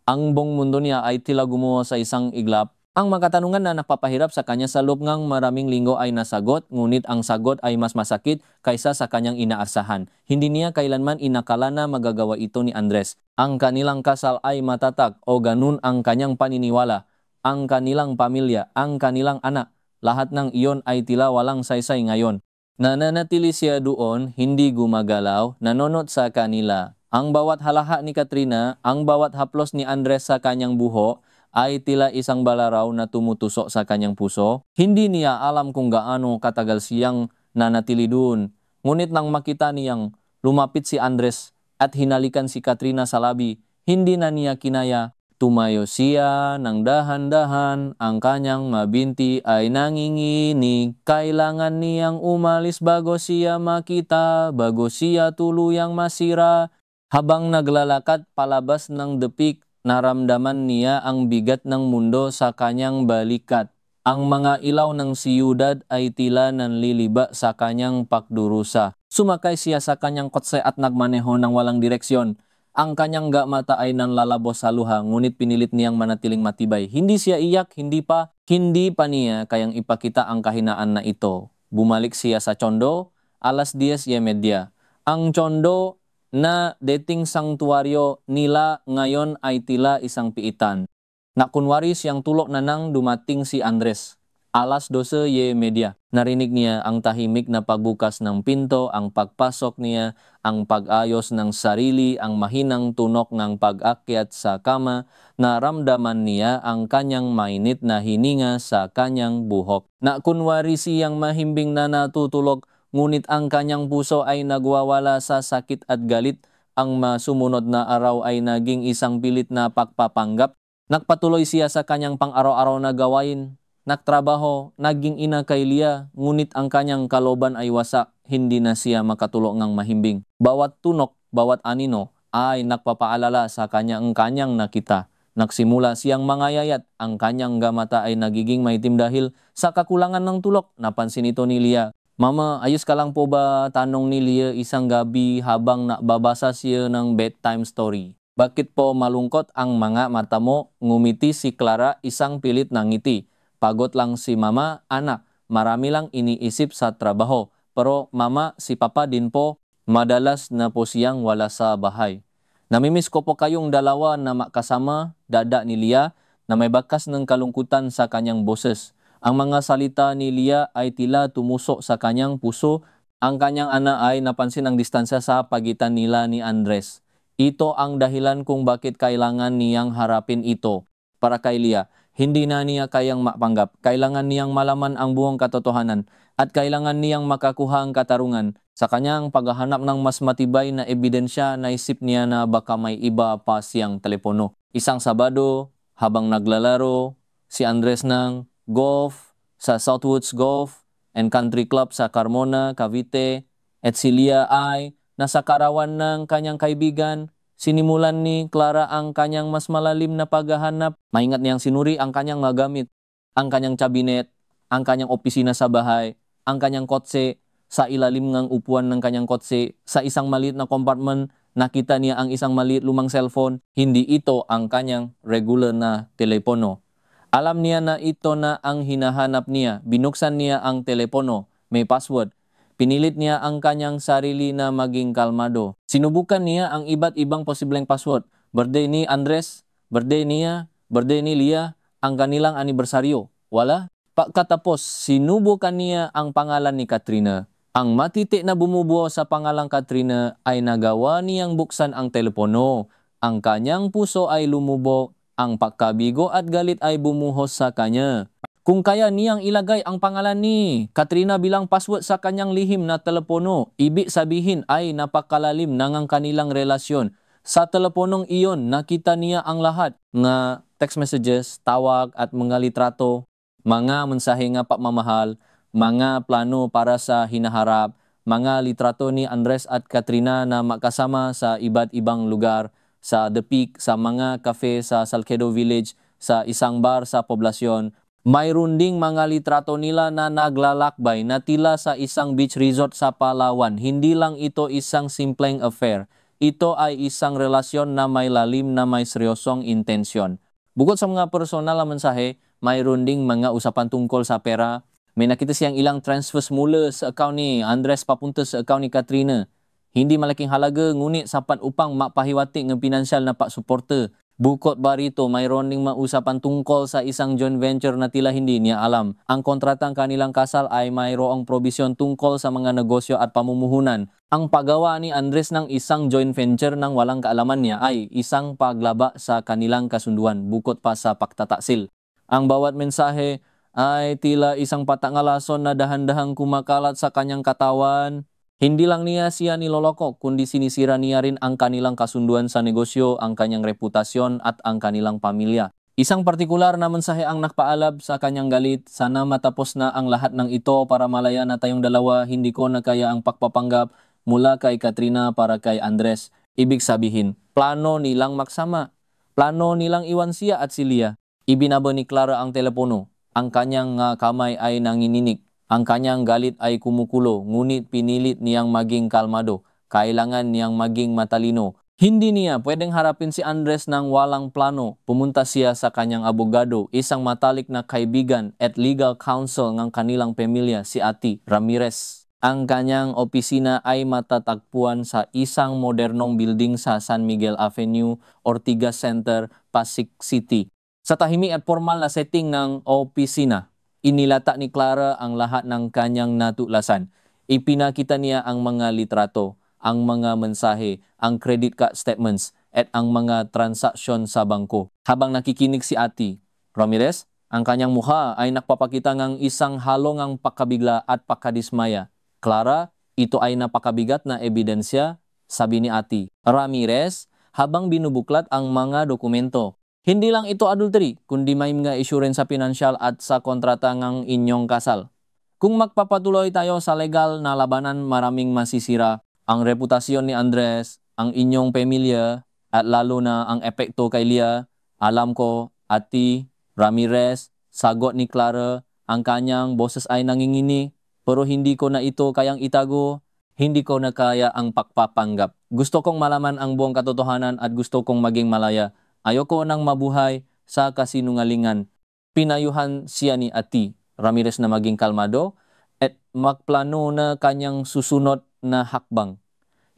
Ang buong mundo niya ay tila gumuho sa isang iglap. Ang mga katanungan na napapahirap sa kanya sa loob ng maraming linggo ay nasagot, ngunit ang sagot ay mas masakit kaysa sa kanyang inaasahan. Hindi niya kailanman inakala na magagawa ito ni Andres. Ang kanilang kasal ay matatag o ganun ang kanyang paniniwala. Ang kanilang pamilya, ang kanilang anak, lahat ng iyon ay tila walang saysay ngayon. Nananatili siya doon, hindi gumagalaw, nanonood sa kanila. Ang bawat halaha ni Katrina, ang bawat haplos ni Andres sa kanyang buho, ay tila isang balaraw na tumutusok sa kanyang puso. Hindi niya alam kung gaano katagal siyang nanatili doon. Ngunit nang makita niyang lumapit si Andres at hinalikan si Katrina sa labi, hindi na niya kinaya. Tumayo siya ng dahan-dahan, ang kanyang mabinti ay nanginginig. Kailangan niyang umalis bago siya makita, bago siya tuluyang masira. Habang naglalakad palabas ng Depik, naramdaman niya ang bigat ng mundo sa kanyang balikat. Ang mga ilaw ng siyudad ay tila nanliliba sa kanyang pagdurusa. Sumakay siya sa kanyang kotse at nagmaneho ng walang direksyon. Ang kanyang mata ay nanlalabos sa luha, ngunit pinilit niyang manatiling matibay. Hindi siya iyak, hindi pa niya kayang ipakita ang kahinaan na ito. Bumalik siya sa Chondo, alas 10:30. Ang Chondo na dating sangtuwaryo nila ngayon ay tila isang piitan. Nakunwari siyang tulok na nang dumating si Andres. Alas 12:30. Narinig niya ang tahimik na pagbukas ng pinto, ang pagpasok niya, ang pag-ayos ng sarili, ang mahinang tunok ng pag-akyat sa kama. Naramdaman niya ang kanyang mainit na hininga sa kanyang buhok. Nakunwari siyang mahimbing na natutulog, ngunit ang kanyang puso ay nagwawala sa sakit at galit. Ang masumunod na araw ay naging isang pilit na pagpapanggap. Nagpatuloy siya sa kanyang pang-araw-araw na gawain. Nagtrabaho, naging ina kay Lia, ngunit ang kanyang kaloban ay wasak. Hindi na siya makatulog ng mahimbing. Bawat tunok, bawat anino ay nagpapaalala sa kanyang nakita. Nagsimula siyang mangayayat. Ang kanyang mata ay nagiging maitim dahil sa kakulangan ng tulog. Napansin ito ni Lia. Mama, ayos ka lang po ba? Tanong ni Lia isang gabi habang nababasa siya ng bedtime story. Bakit po malungkot ang mga mata mo? Ngumiti si Clara, isang pilit na ngiti. Pagod lang si Mama, anak. Marami lang iniisip sa trabaho. Pero Mama, si Papa din po, madalas na po siyang wala sa bahay. Namimiss ko po kayong dalawa na makasama, dada ni Lia, na may bakas ng kalungkutan sa kanyang boses. Ang mga salita ni Lia ay tila tumusok sa kanyang puso. Ang kanyang ana ay napansin ang distansya sa pagitan nila ni Andres. Ito ang dahilan kung bakit kailangan niyang harapin ito. Para kay Lia, hindi na niya kayang mapanggap. Kailangan niyang malaman ang buong katotohanan at kailangan niyang makakuha ang katarungan. Sa kanyang paghahanap ng mas matibay na ebidensya, naisip niya na baka may iba pa siyang telepono. Isang Sabado, habang naglalaro, si Andres ng golf sa Southwoods Golf and Country Club sa Carmona, Cavite, at si Lia ay nasa karawan ng kanyang kaibigan. Sinimulan ni Clara ang kanyang mas malalim na paghahanap. Maingat niyang sinuri ang kanyang mga gamit, ang kanyang cabinet, ang kanyang opisina sa bahay, ang kanyang kotse. Sa ilalim ng upuan ng kanyang kotse, sa isang maliit na compartment, nakita niya ang isang maliit lumang cellphone. Hindi ito ang kanyang regular na telepono. Alam niya na ito na ang hinahanap niya. Binuksan niya ang telepono. May password. Pinilit niya ang kanyang sarili na maging kalmado. Sinubukan niya ang iba't ibang posibleng password. Birthday ni Andres, birthday niya, birthday ni Lia, ang kanilang anibersaryo. Wala. Pagkatapos, sinubukan niya ang pangalan ni Katrina. Ang matiti na bumubuo sa pangalang Katrina ay nagawa niyang buksan ang telepono. Ang kanyang puso ay lumubog, ang pagkabigo at galit ay bumuhos sa kanya. Kung kaya niyang ilagay ang pangalan ni Katrina bilang password sa kanyang lihim na telepono, ibig sabihin ay napakalalim ng ang kanilang relasyon. Sa teleponong iyon, nakita niya ang lahat ng text messages, tawag at mga litrato, mga mensahe nga pagmamahal, mga plano para sa hinaharap, mga litrato ni Andres at Katrina na makasama sa iba't ibang lugar, sa The Peak, sa mga cafe sa Salcedo Village, sa isang bar sa poblasyon. Mayroon ding mga litrato nila na naglalakbay na tila sa isang beach resort sa Palawan. Hindi lang ito isang simpleng affair. Ito ay isang relasyon na may lalim na may seryosong intensyon. Bukod sa mga personal na mensahe, mayroon ding mga usapan tungkol sa pera. May nakita siyang ilang transfers mula sa account ni Andres papunta sa account ni Katrina. Hindi malaking halaga, ngunit sapat upang mapahiwatig ng pinansyal na pagsuporta. Bukod ba rito, mayroon ding mausapan tungkol sa isang joint venture na tila hindi niya alam. Ang kontratang kanilang kasal ay mayroong probisyon tungkol sa mga negosyo at pamumuhunan. Ang paggawa ni Andres ng isang joint venture nang walang kaalaman niya ay isang paglaba sa kanilang kasunduan, bukod pa sa pagtataksil. Ang bawat mensahe ay tila isang patangalason na dahan-dahang kumakalat sa kanyang katawan. Hindi lang niya siya niloloko, kundi sinisira niya rin ang kanilang kasunduan sa negosyo, ang kanyang reputasyon at ang kanilang pamilya. Isang partikular na mensahe ang nakpaalab sa kanyang galit. Sana matapos na ang lahat ng ito para malaya na tayong dalawa. Hindi ko na kaya ang pagpapanggap mula kay Katrina para kay Andres. Ibig sabihin, plano nilang magsama. Plano nilang iwan siya at si Lia. Ibinaba ni Clara ang telepono. Ang kanyang kamay ay nanginginig. Ang kanyang galit ay kumukulo, ngunit pinilit niyang maging kalmado. Kailangan niyang maging matalino. Hindi niya pwedeng harapin si Andres ng walang plano. Pumunta siya sa kanyang abogado, isang matalik na kaibigan at legal counsel ng kanilang pamilya, si Ati Ramirez. Ang kanyang opisina ay matatagpuan sa isang modernong building sa San Miguel Avenue, Ortigas Center, Pasig City. Sa tahimik at formal na setting ng opisina, inilata ni Clara ang lahat ng kanyang natuklasan. Ipinakita niya ang mga litrato, ang mga mensahe, ang credit card statements, at ang mga transaksyon sa bangko. Habang nakikinig si Ati Ramirez, ang kanyang mukha ay nagpapakita ng isang halong pakabigla at pakadismaya. Clara, ito ay napakabigat na ebidensya, sabi ni Ati Ramirez habang binubuklat ang mga dokumento. Hindi lang ito adultery, kundi may mga insurance sa pinansyal at sa kontrata ng inyong kasal. Kung magpapatuloy tayo sa legal na labanan, maraming masisira. Ang reputasyon ni Andres, ang inyong pamilya, at lalo na ang epekto kay Lia. Alam ko, Ati Ramirez, sagot ni Clara, ang kanyang boses ay nanginginig, pero hindi ko na ito kayang itago, hindi ko na kaya ang pagpapanggap. Gusto kong malaman ang buong katotohanan at gusto kong maging malaya. Ayoko nang mabuhay sa kasinungalingan. Pinayuhan siya ni Ati Ramirez na maging kalmado at magplano na kanyang susunod na hakbang.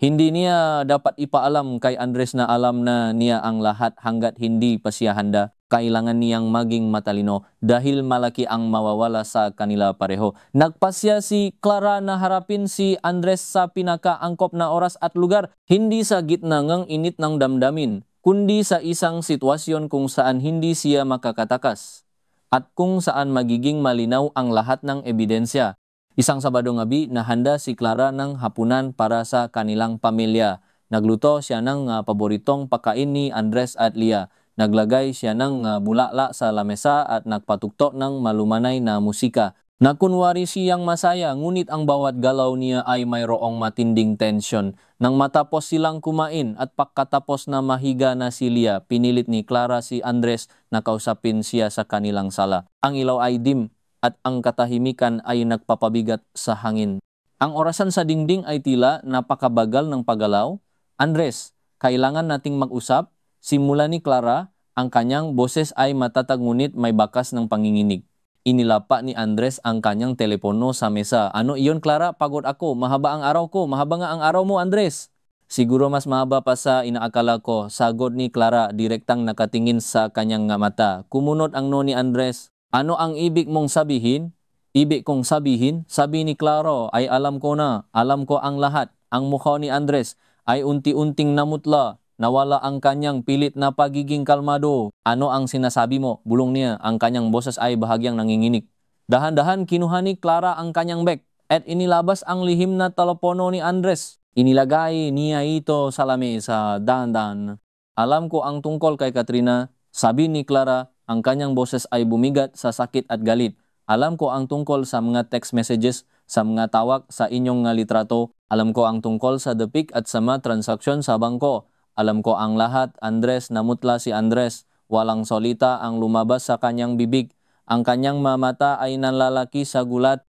Hindi niya dapat ipaalam kay Andres na alam na niya ang lahat hanggat hindi pa siya handa. Kailangan niyang maging matalino dahil malaki ang mawawala sa kanila pareho. Nagpasya si Clara na harapin si Andres sa pinakaangkop na oras at lugar, hindi sa gitna ng init ng damdamin, kundi sa isang sitwasyon kung saan hindi siya makakatakas at kung saan magiging malinaw ang lahat ng ebidensya. Isang Sabado gabi na handa si Clara ng hapunan para sa kanilang pamilya. Nagluto siya ng paboritong pagkain ni Andres at Lia. Naglagay siya ng bulala sa lamesa at nagpatugtog ng malumanay na musika. Nakunwari siyang masaya, ngunit ang bawat galaw niya ay mayroong matinding tensyon. Nang matapos silang kumain at pagkatapos na mahiga na si Lia, pinilit ni Clara si Andres na kausapin siya sa kanilang sala. Ang ilaw ay dim at ang katahimikan ay nagpapabigat sa hangin. Ang orasan sa dingding ay tila napakabagal ng paggalaw. Andres, kailangan nating mag-usap. Simula ni Clara, ang kanyang boses ay matatag ngunit may bakas ng panginginig. Inilapa ni Andres ang kanyang telepono sa mesa. Ano iyon, Clara? Pagod ako. Mahaba ang araw ko. Mahaba nga ang araw mo, Andres. Siguro mas mahaba pa sa inaakala ko. Sagot ni Clara, direktang nakatingin sa kanyang mata. Kumunot ang no ni Andres. Ano ang ibig mong sabihin? Ibig kong sabihin, sabi ni Claro, ay alam ko na, alam ko ang lahat. Ang mukha ni Andres ay unti-unting namutla, nawala ang kanyang pilit na pagiging kalmado. Ano ang sinasabi mo? Bulong niya, ang kanyang boses ay bahagyang nanginginig. Dahan-dahan kinuha ni Clara ang kanyang bag at inilabas ang lihim na telepono ni Andres. Inilagay niya ito sa lamesa, dahan-dahan. Alam ko ang tungkol kay Katrina, sabi ni Clara. Ang kanyang boses ay bumigat sa sakit at galit. Alam ko ang tungkol sa mga text messages, sa mga tawag sa inyong litrato. Alam ko ang tungkol sa depik at sa mga transaksyon sa bangko. Alam ko ang lahat, Andres, namutla si Andres. Walang salita ang lumabas sa kanyang bibig. Ang kanyang mata ay nalalaki sa gulat.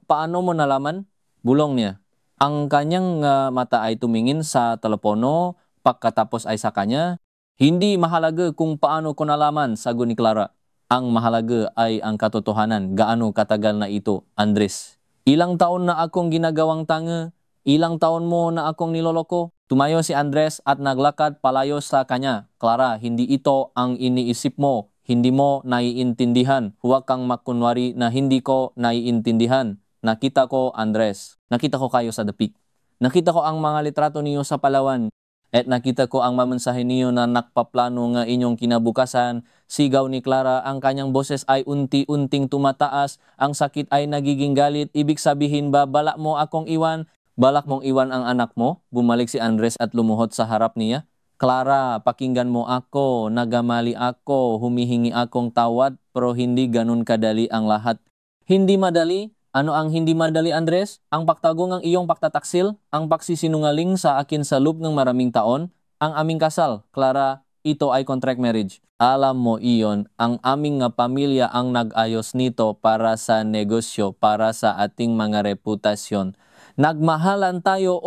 Paano mo nalaman? Bulong niya. Ang kanyang mata ay tumingin sa telepono, pagkatapos ay sa kanya. Hindi mahalaga kung paano ko nalaman, sagot ni Clara. Ang mahalaga ay ang katotohanan. Gaano katagal na ito, Andres? Ilang taon na akong ginagawang tanga? Ilang taon mo na akong niloloko? Tumayo si Andres at naglakad palayo sa kanya. Clara, hindi ito ang iniisip mo. Hindi mo naiintindihan. Huwag kang makunwari na hindi ko naiintindihan. Nakita ko, Andres. Nakita ko kayo sa dapit. Nakita ko ang mga litrato niyo sa Palawan. At nakita ko ang mamensahe niyo na nakpaplano nga inyong kinabukasan. Sigaw ni Clara, ang kanyang boses ay unti-unting tumataas. Ang sakit ay nagiging galit. Ibig sabihin ba, balak mo akong iwan? Balak mong iwan ang anak mo? Bumalik si Andres at lumuhod sa harap niya. Clara, pakinggan mo ako. Nagamali ako. Humihingi akong tawad. Pero hindi ganun kadali ang lahat. Hindi madali? Ano ang hindi madali, Andres? Ang pagtago ng iyong pagtataksil, ang pagsisinungaling sa akin sa loob ng maraming taon, ang aming kasal. Clara, ito ay contract marriage. Alam mo iyon, ang aming nga pamilya ang nag-ayos nito para sa negosyo, para sa ating mga reputasyon. Nagmahalan tayo,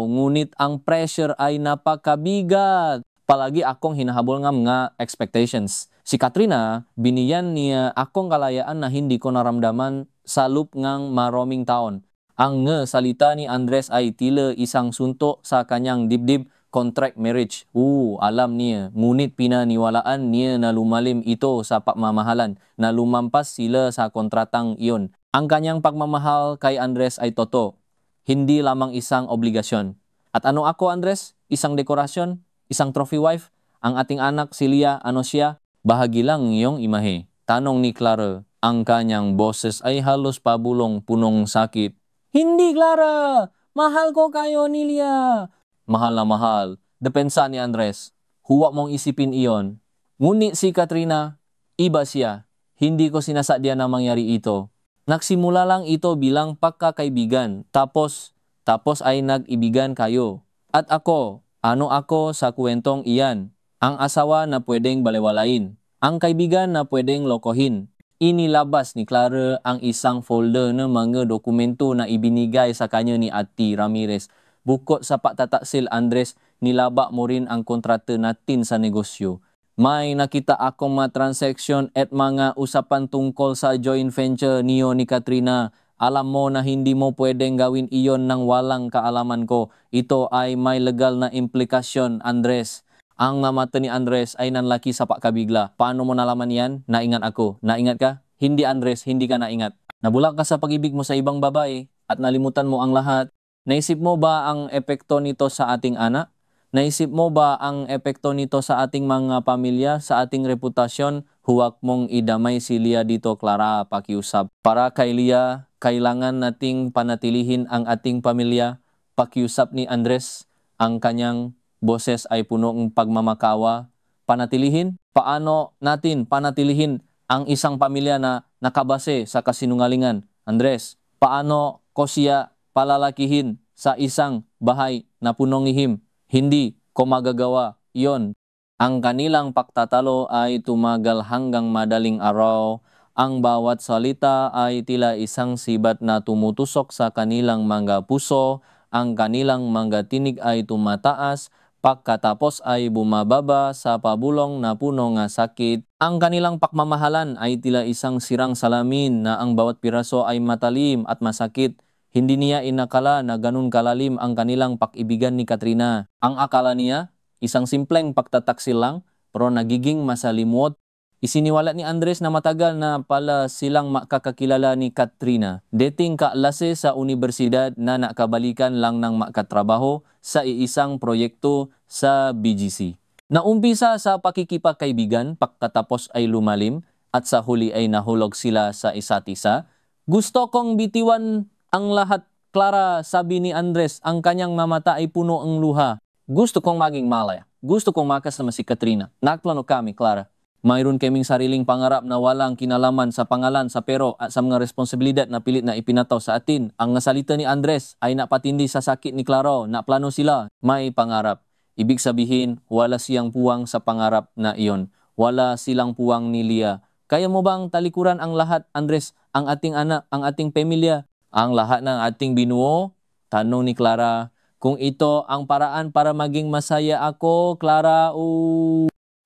ngunit ang pressure ay napakabigat. Palagi akong hinahabol nga expectations. Si Katrina, biniyan niya akong kalayaan na hindi ko naramdaman sa loop ngang maroming taon. Ang salita ni Andres ay tila isang sunto sa kanyang dibdib, contract marriage. Alam niya, ngunit pinaniwalaan niya na lumalim ito sa pagmamahalan, na lumampas sila sa kontratang iyon. Ang kanyang pagmamahal kay Andres ay totoo, hindi lamang isang obligasyon. At ano ako, Andres? Isang dekorasyon? Isang trophy wife? Ang ating anak, si Lia, ano siya? Bahagi lang iyong imahe. Tanong ni Clara. Ang kanyang boses ay halos pabulong punong sakit. Hindi, Clara! Mahal ko kayo ni Lia! Mahal na mahal. Depensa ni Andres. Huwag mong isipin iyon. Ngunit si Katrina, iba siya. Hindi ko sinasadya na mangyari ito. Nagsimula lang ito bilang pagkakaibigan. Tapos ay nag-ibigan kayo. At ako, ano ako sa kwentong iyan? Ang asawa na pwedeng balewalain. Ang kaibigan na pwedeng lokohin. Inilabas ni Clara ang isang folder ng mga dokumento na ibinigay sa kanya ni Ati Ramirez. Bukod sa pagtataksil, Andres, nilaba mo rin ang kontrata natin sa negosyo. May nakita akong mga transaction at mga usapan tungkol sa joint venture niyo ni Katrina. Alam mo na hindi mo pwedeng gawin iyon nang walang kaalaman ko. Ito ay may legal na implikasyon, Andres. Ang mata ni Andres ay nanlaki sa pagkabigla. Paano mo nalaman yan? Naingat ako. Naingat ka? Hindi, Andres, hindi ka naingat. Nabulak ka sa pag-ibig mo sa ibang babae at nalimutan mo ang lahat. Naisip mo ba ang epekto nito sa ating anak? Naisip mo ba ang epekto nito sa ating mga pamilya, sa ating reputasyon? Huwag mong idamay si Lia dito, Clara, pakiusap. Para kay Lia, kailangan nating panatilihin ang ating pamilya. Pakiusap ni Andres, ang kanyang boses ay punong pagmamakawa. Panatilihin? Paano natin panatilihin ang isang pamilya na nakabase sa kasinungalingan? Andres, paano ko siya palalakihin sa isang bahay na punong ihim? Hindi ko magagawa iyon. Ang kanilang pagtatalo ay tumagal hanggang madaling araw. Ang bawat salita ay tila isang sibat na tumutusok sa kanilang mga puso. Ang kanilang mga tinig ay tumataas. Pagkatapos ay bumababa sa pabulong na puno ng sakit. Ang kanilang pakmamahalan ay tila isang sirang salamin na ang bawat piraso ay matalim at masakit. Hindi niya inakala na ganun kalalim ang kanilang pag-ibigan ni Katrina. Ang akala niya, isang simpleng pagtataksil lang, pero nagiging masalimot. Isiniwala ni Andres na matagal na pala silang makakakilala ni Katrina. Dating kaalase sa universidad na nakabalikan lang ng makatrabaho sa iisang proyekto sa BGC. Naumpisa sa pakikipagkaibigan, pagkatapos ay lumalim at sa huli ay nahulog sila sa isa't isa. Gusto kong bitiwan ang lahat, Clara, sabi ni Andres, ang kanyang mamata ay puno ang luha. Gusto kong maging malaya. Gusto kong makasama si Katrina. Nagplano kami, Clara. Mayroon kaming sariling pangarap na walang kinalaman sa pangalan, sa pero at sa mga responsibilidad na pilit na ipinataw sa atin. Ang nasalita ni Andres ay napatindi sa sakit ni Clara. Naplano sila. May pangarap. Ibig sabihin, wala siyang puwang sa pangarap na iyon. Wala silang puwang ni Lia. Kaya mo bang talikuran ang lahat, Andres? Ang ating anak, ang ating pamilya? Ang lahat ng ating binuo? Tanong ni Clara. Kung ito ang paraan para maging masaya ako, Clara,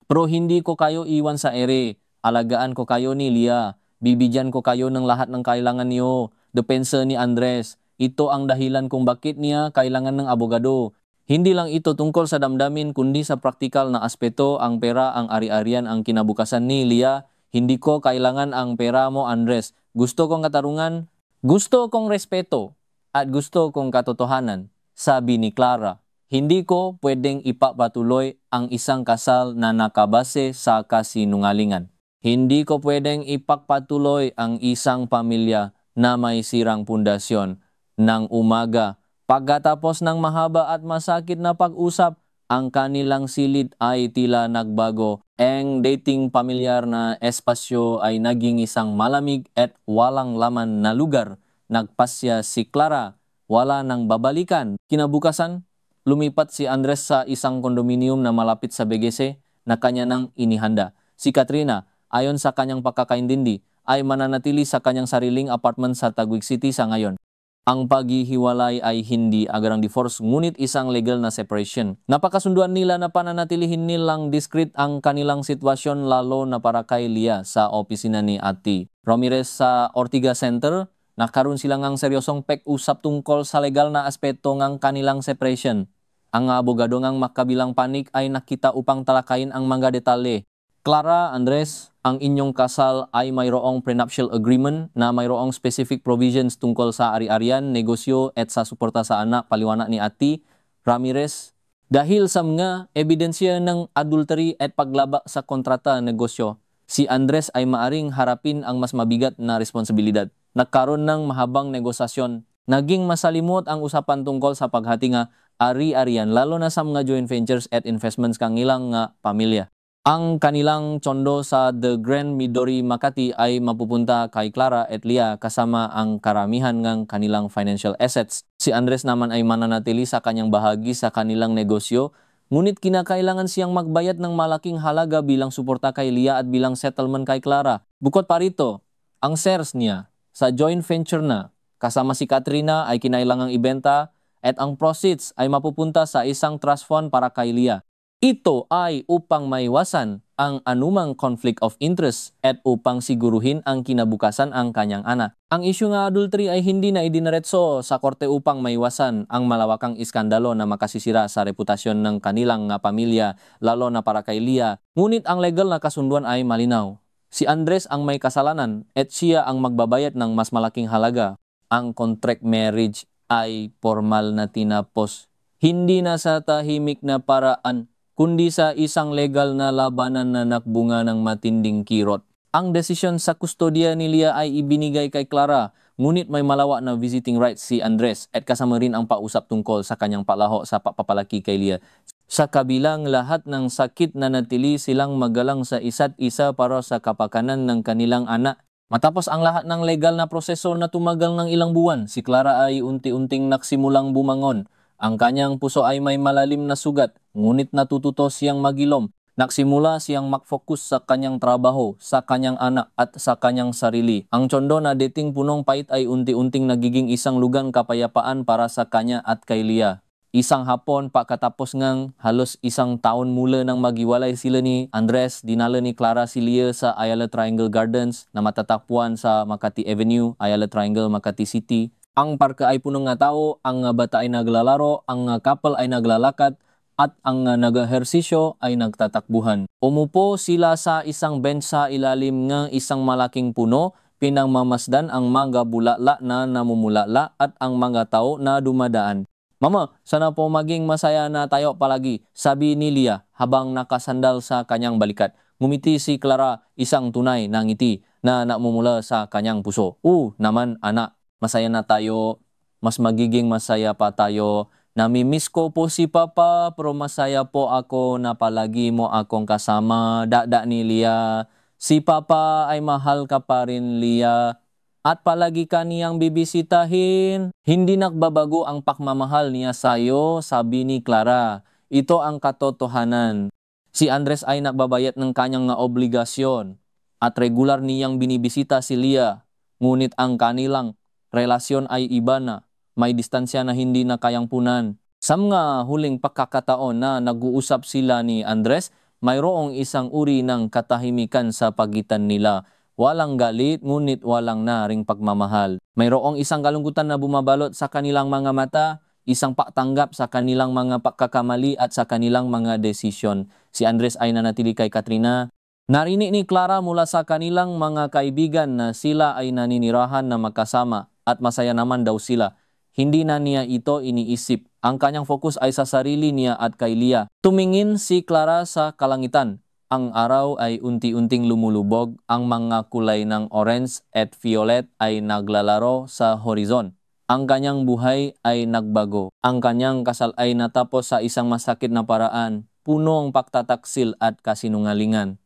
pero hindi ko kayo iwan sa ere. Alagaan ko kayo ni Lia. Bibigyan ko kayo ng lahat ng kailangan niyo. Depensa ni Andres. Ito ang dahilan kung bakit niya kailangan ng abogado. Hindi lang ito tungkol sa damdamin kundi sa praktikal na aspeto. Ang pera, ang ari-arian, ang kinabukasan ni Lia. Hindi ko kailangan ang pera mo, Andres. Gusto kong katarungan. Gusto kong respeto at gusto kong katotohanan, sabi ni Clara. Hindi ko pwedeng ipapatuloy ang isang kasal na nakabase sa kasinungalingan. Hindi ko pwedeng ipagpatuloy ang isang pamilya na may sirang pundasyon. Nang umaga, pagkatapos ng mahaba at masakit na pag-usap, ang kanilang silid ay tila nagbago. Ang dating pamilyar na espasyo ay naging isang malamig at walang laman na lugar. Nagpasya si Clara, wala nang babalikan. Kinabukasan, lumipat si Andres sa isang kondominium na malapit sa BGC na kanya nang inihanda. Si Katrina, ayon sa kanyang pagkakaintindi, ay mananatili sa kanyang sariling apartment sa Taguig City sa ngayon. Ang paghihiwalay ay hindi agarang divorce ngunit isang legal na separation. Napakasunduan nila na pananatilihin nilang discreet ang kanilang sitwasyon lalo na para kay Lia sa opisina ni Ati Ramirez sa Ortiga Center. Nakaroon sila ngang seryosong pek-usap tungkol sa legal na aspeto ng kanilang separation. Ang abogado ngang makabilang panik ay nakita upang talakayin ang mga detalye. Clara, Andres, ang inyong kasal ay mayroong prenuptial agreement na mayroong specific provisions tungkol sa ari-arian, negosyo at sa suporta sa anak, paliwanag ni Ati Ramirez. Dahil sa mga ebidensya ng adultery at paglaba sa kontrata negosyo, si Andres ay maaring harapin ang mas mabigat na responsibilidad. Nagkaroon ng mahabang negosasyon. Naging masalimot ang usapan tungkol sa paghati nga ari-arian lalo na sa mga joint ventures at investments kang ilang nga pamilya. Ang kanilang tsondo sa The Grand Midori Makati ay mapupunta kay Clara at Lia kasama ang karamihan ng kanilang financial assets. Si Andres naman ay mananatili sa kanyang bahagi sa kanilang negosyo, ngunit kinakailangan siyang magbayad ng malaking halaga bilang suporta kay Lia at bilang settlement kay Clara. Bukod pa rito, ang shares niya sa joint venture na kasama si Katrina ay kinailangang ibenta at ang proceeds ay mapupunta sa isang trust fund para kay Lia. Ito ay upang maiwasan ang anumang conflict of interest at upang siguruhin ang kinabukasan ang kanyang anak. Ang isyu nga adultery ay hindi na idinaretso sa korte upang maiwasan ang malawakang iskandalo na makasisira sa reputasyon ng kanilang pamilya, lalo na para kay Lia. Ngunit ang legal na kasunduan ay malinaw. Si Andres ang may kasalanan at siya ang magbabayad ng mas malaking halaga. Ang contract marriage ay formal na tinapos. Hindi na sa tahimik na paraan, kundi sa isang legal na labanan na nakbunga ng matinding kirot. Ang desisyon sa kustodya ni Lia ay ibinigay kay Clara, ngunit may malawak na visiting rights si Andres at kasama rin ang pausap tungkol sa kanyang palaho sa papapalaki kay Lia. Sa kabilang lahat ng sakit na natili silang magalang sa isa't isa para sa kapakanan ng kanilang anak. Matapos ang lahat ng legal na proseso na tumagal ng ilang buwan, si Clara ay unti-unting naksimulang bumangon. Ang kanyang puso ay may malalim na sugat, ngunit natututo siyang magilom. Nagsimula siyang mag-focus sa kanyang trabaho, sa kanyang anak at sa kanyang sarili. Ang tsondo na dating punong pait ay unti-unting nagiging isang lugang kapayapaan para sa kanya at kay Lia. Isang hapon, pagkatapos ngang halos isang taon mula nang maghiwalay sila ni Andres, dinala ni Clara si Lia sa Ayala Triangle Gardens na matatagpuan sa Makati Avenue, Ayala Triangle, Makati City. Ang parke ay punong nga tao, ang bata ay naglalaro, ang couple ay naglalakad, at ang nag-ehersisyo ay nagtatakbuhan. Umupo sila sa isang bench sa ilalim ng isang malaking puno, pinangmamasdan ang mga bulala na namumulala at ang mga tao na dumadaan. Mama, sana po maging masaya na tayo palagi, sabi ni Lia habang nakasandal sa kanyang balikat. Ngumiti si Clara, isang tunay na ngiti na namumula sa kanyang puso. Naman anak. Masaya na tayo, mas magiging masaya pa tayo. Namimiss ko po si Papa, pero masaya po ako na palagi mo akong kasama. Dada ni Lia, si Papa ay mahal ka pa rin, Lia. At palagi ka niyang bibisitahin. Hindi nagbabago ang pagmamahal niya sa'yo, sabi ni Clara. Ito ang katotohanan. Si Andres ay nagbabayad ng kanyang obligasyon at regular niyang binibisita si Lia. Ngunit ang kanilang relasyon ay iba na, may distansya na hindi na kayang punan. Sa mga huling pagkakataon na nag-uusap sila ni Andres, mayroong isang uri ng katahimikan sa pagitan nila. Walang galit, ngunit walang naring pagmamahal. Mayroong isang kalungkutan na bumabalot sa kanilang mga mata, isang pagtanggap sa kanilang mga pagkakamali at sa kanilang mga desisyon. Si Andres ay nanatili kay Katrina. Narinig ni Clara mula sa kanilang mga kaibigan na sila ay naninirahan na magkasama at masaya naman daw sila. Hindi na niya ito iniisip. Ang kanyang focus ay sa sarili niya at kay Lia. Tumingin si Clara sa kalangitan. Ang araw ay unti-unting lumulubog. Ang mga kulay ng orange at violet ay naglalaro sa horizon. Ang kanyang buhay ay nagbago. Ang kanyang kasal ay natapos sa isang masakit na paraan, punong pagtataksil at kasinungalingan.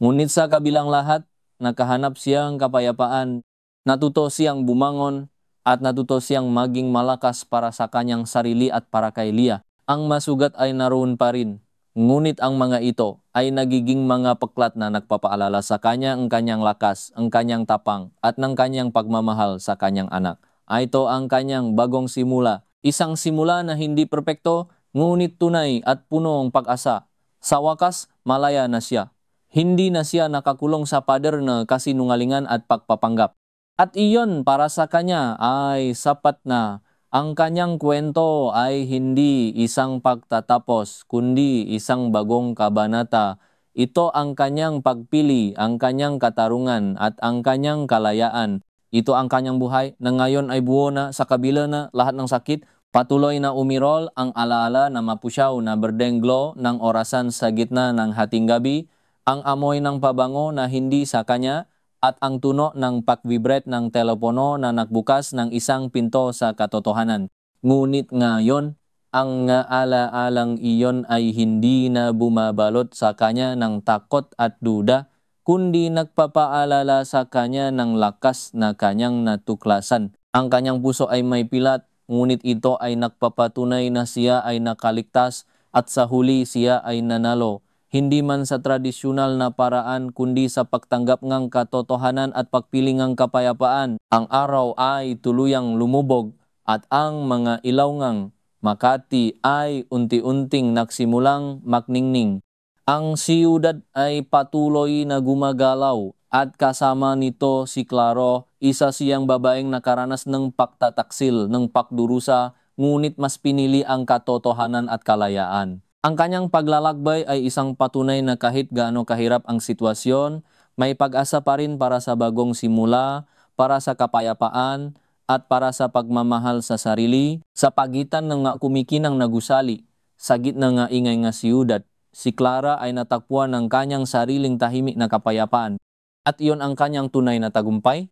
Ngunit sa kabilang lahat, nakahanap siyang kapayapaan. Natuto siyang bumangon at natuto siyang maging malakas para sa kanyang sarili at para kay Lia. ang masugat ay naroon pa rin. Ngunit ang mga ito ay nagiging mga peklat na nagpapaalala sa kanya ang kanyang lakas, ang kanyang tapang, at ng kanyang pagmamahal sa kanyang anak. Ito ang kanyang bagong simula. Isang simula na hindi perpekto, ngunit tunay at punong pag-asa. Sa wakas, malaya na siya. Hindi na siya nakakulong sa pader na kasinungalingan at pagpapanggap. At iyon para sa kanya ay sapat na. Ang kanyang kwento ay hindi isang pagtatapos, kundi isang bagong kabanata. Ito ang kanyang pagpili, ang kanyang katarungan, at ang kanyang kalayaan. Ito ang kanyang buhay na ngayon ay buo na sa kabila na lahat ng sakit. Patuloy na umirol ang alaala na mapusyaw na berdenglo ng orasan sa gitna ng hating gabi, ang amoy ng pabango na hindi sa kanya, at ang tuno ng pag-vibrate ng telepono na nagbukas ng isang pinto sa katotohanan. Ngunit ngayon, ang ala-alang iyon ay hindi na bumabalot sa kanya ng takot at duda, kundi nagpapaalala sa kanya ng lakas na kanyang natuklasan. Ang kanyang puso ay may pilat, ngunit ito ay nagpapatunay na siya ay nakaligtas at sa huli siya ay nanalo. Hindi man sa tradisyonal na paraan kundi sa pagtanggap ng katotohanan at pagpili ng kapayapaan. Ang araw ay tuluyang lumubog at ang mga ilaw ng Makati ay unti-unting nagsimulang makningning. Ang siyudad ay patuloy na gumagalaw at kasama nito si Claro, isa siyang babaeng nakaranas ng pagtataksil, ng pagdurusa, ngunit mas pinili ang katotohanan at kalayaan. Ang kanyang paglalakbay ay isang patunay na kahit gaano kahirap ang sitwasyon, may pag-asa pa rin para sa bagong simula, para sa kapayapaan, at para sa pagmamahal sa sarili. Sa pagitan ng kumikinang nagusali, sa gitna ng ingay nga siyudad, si Clara ay natakpuan ng kanyang sariling tahimik na kapayapaan. At iyon ang kanyang tunay na tagumpay.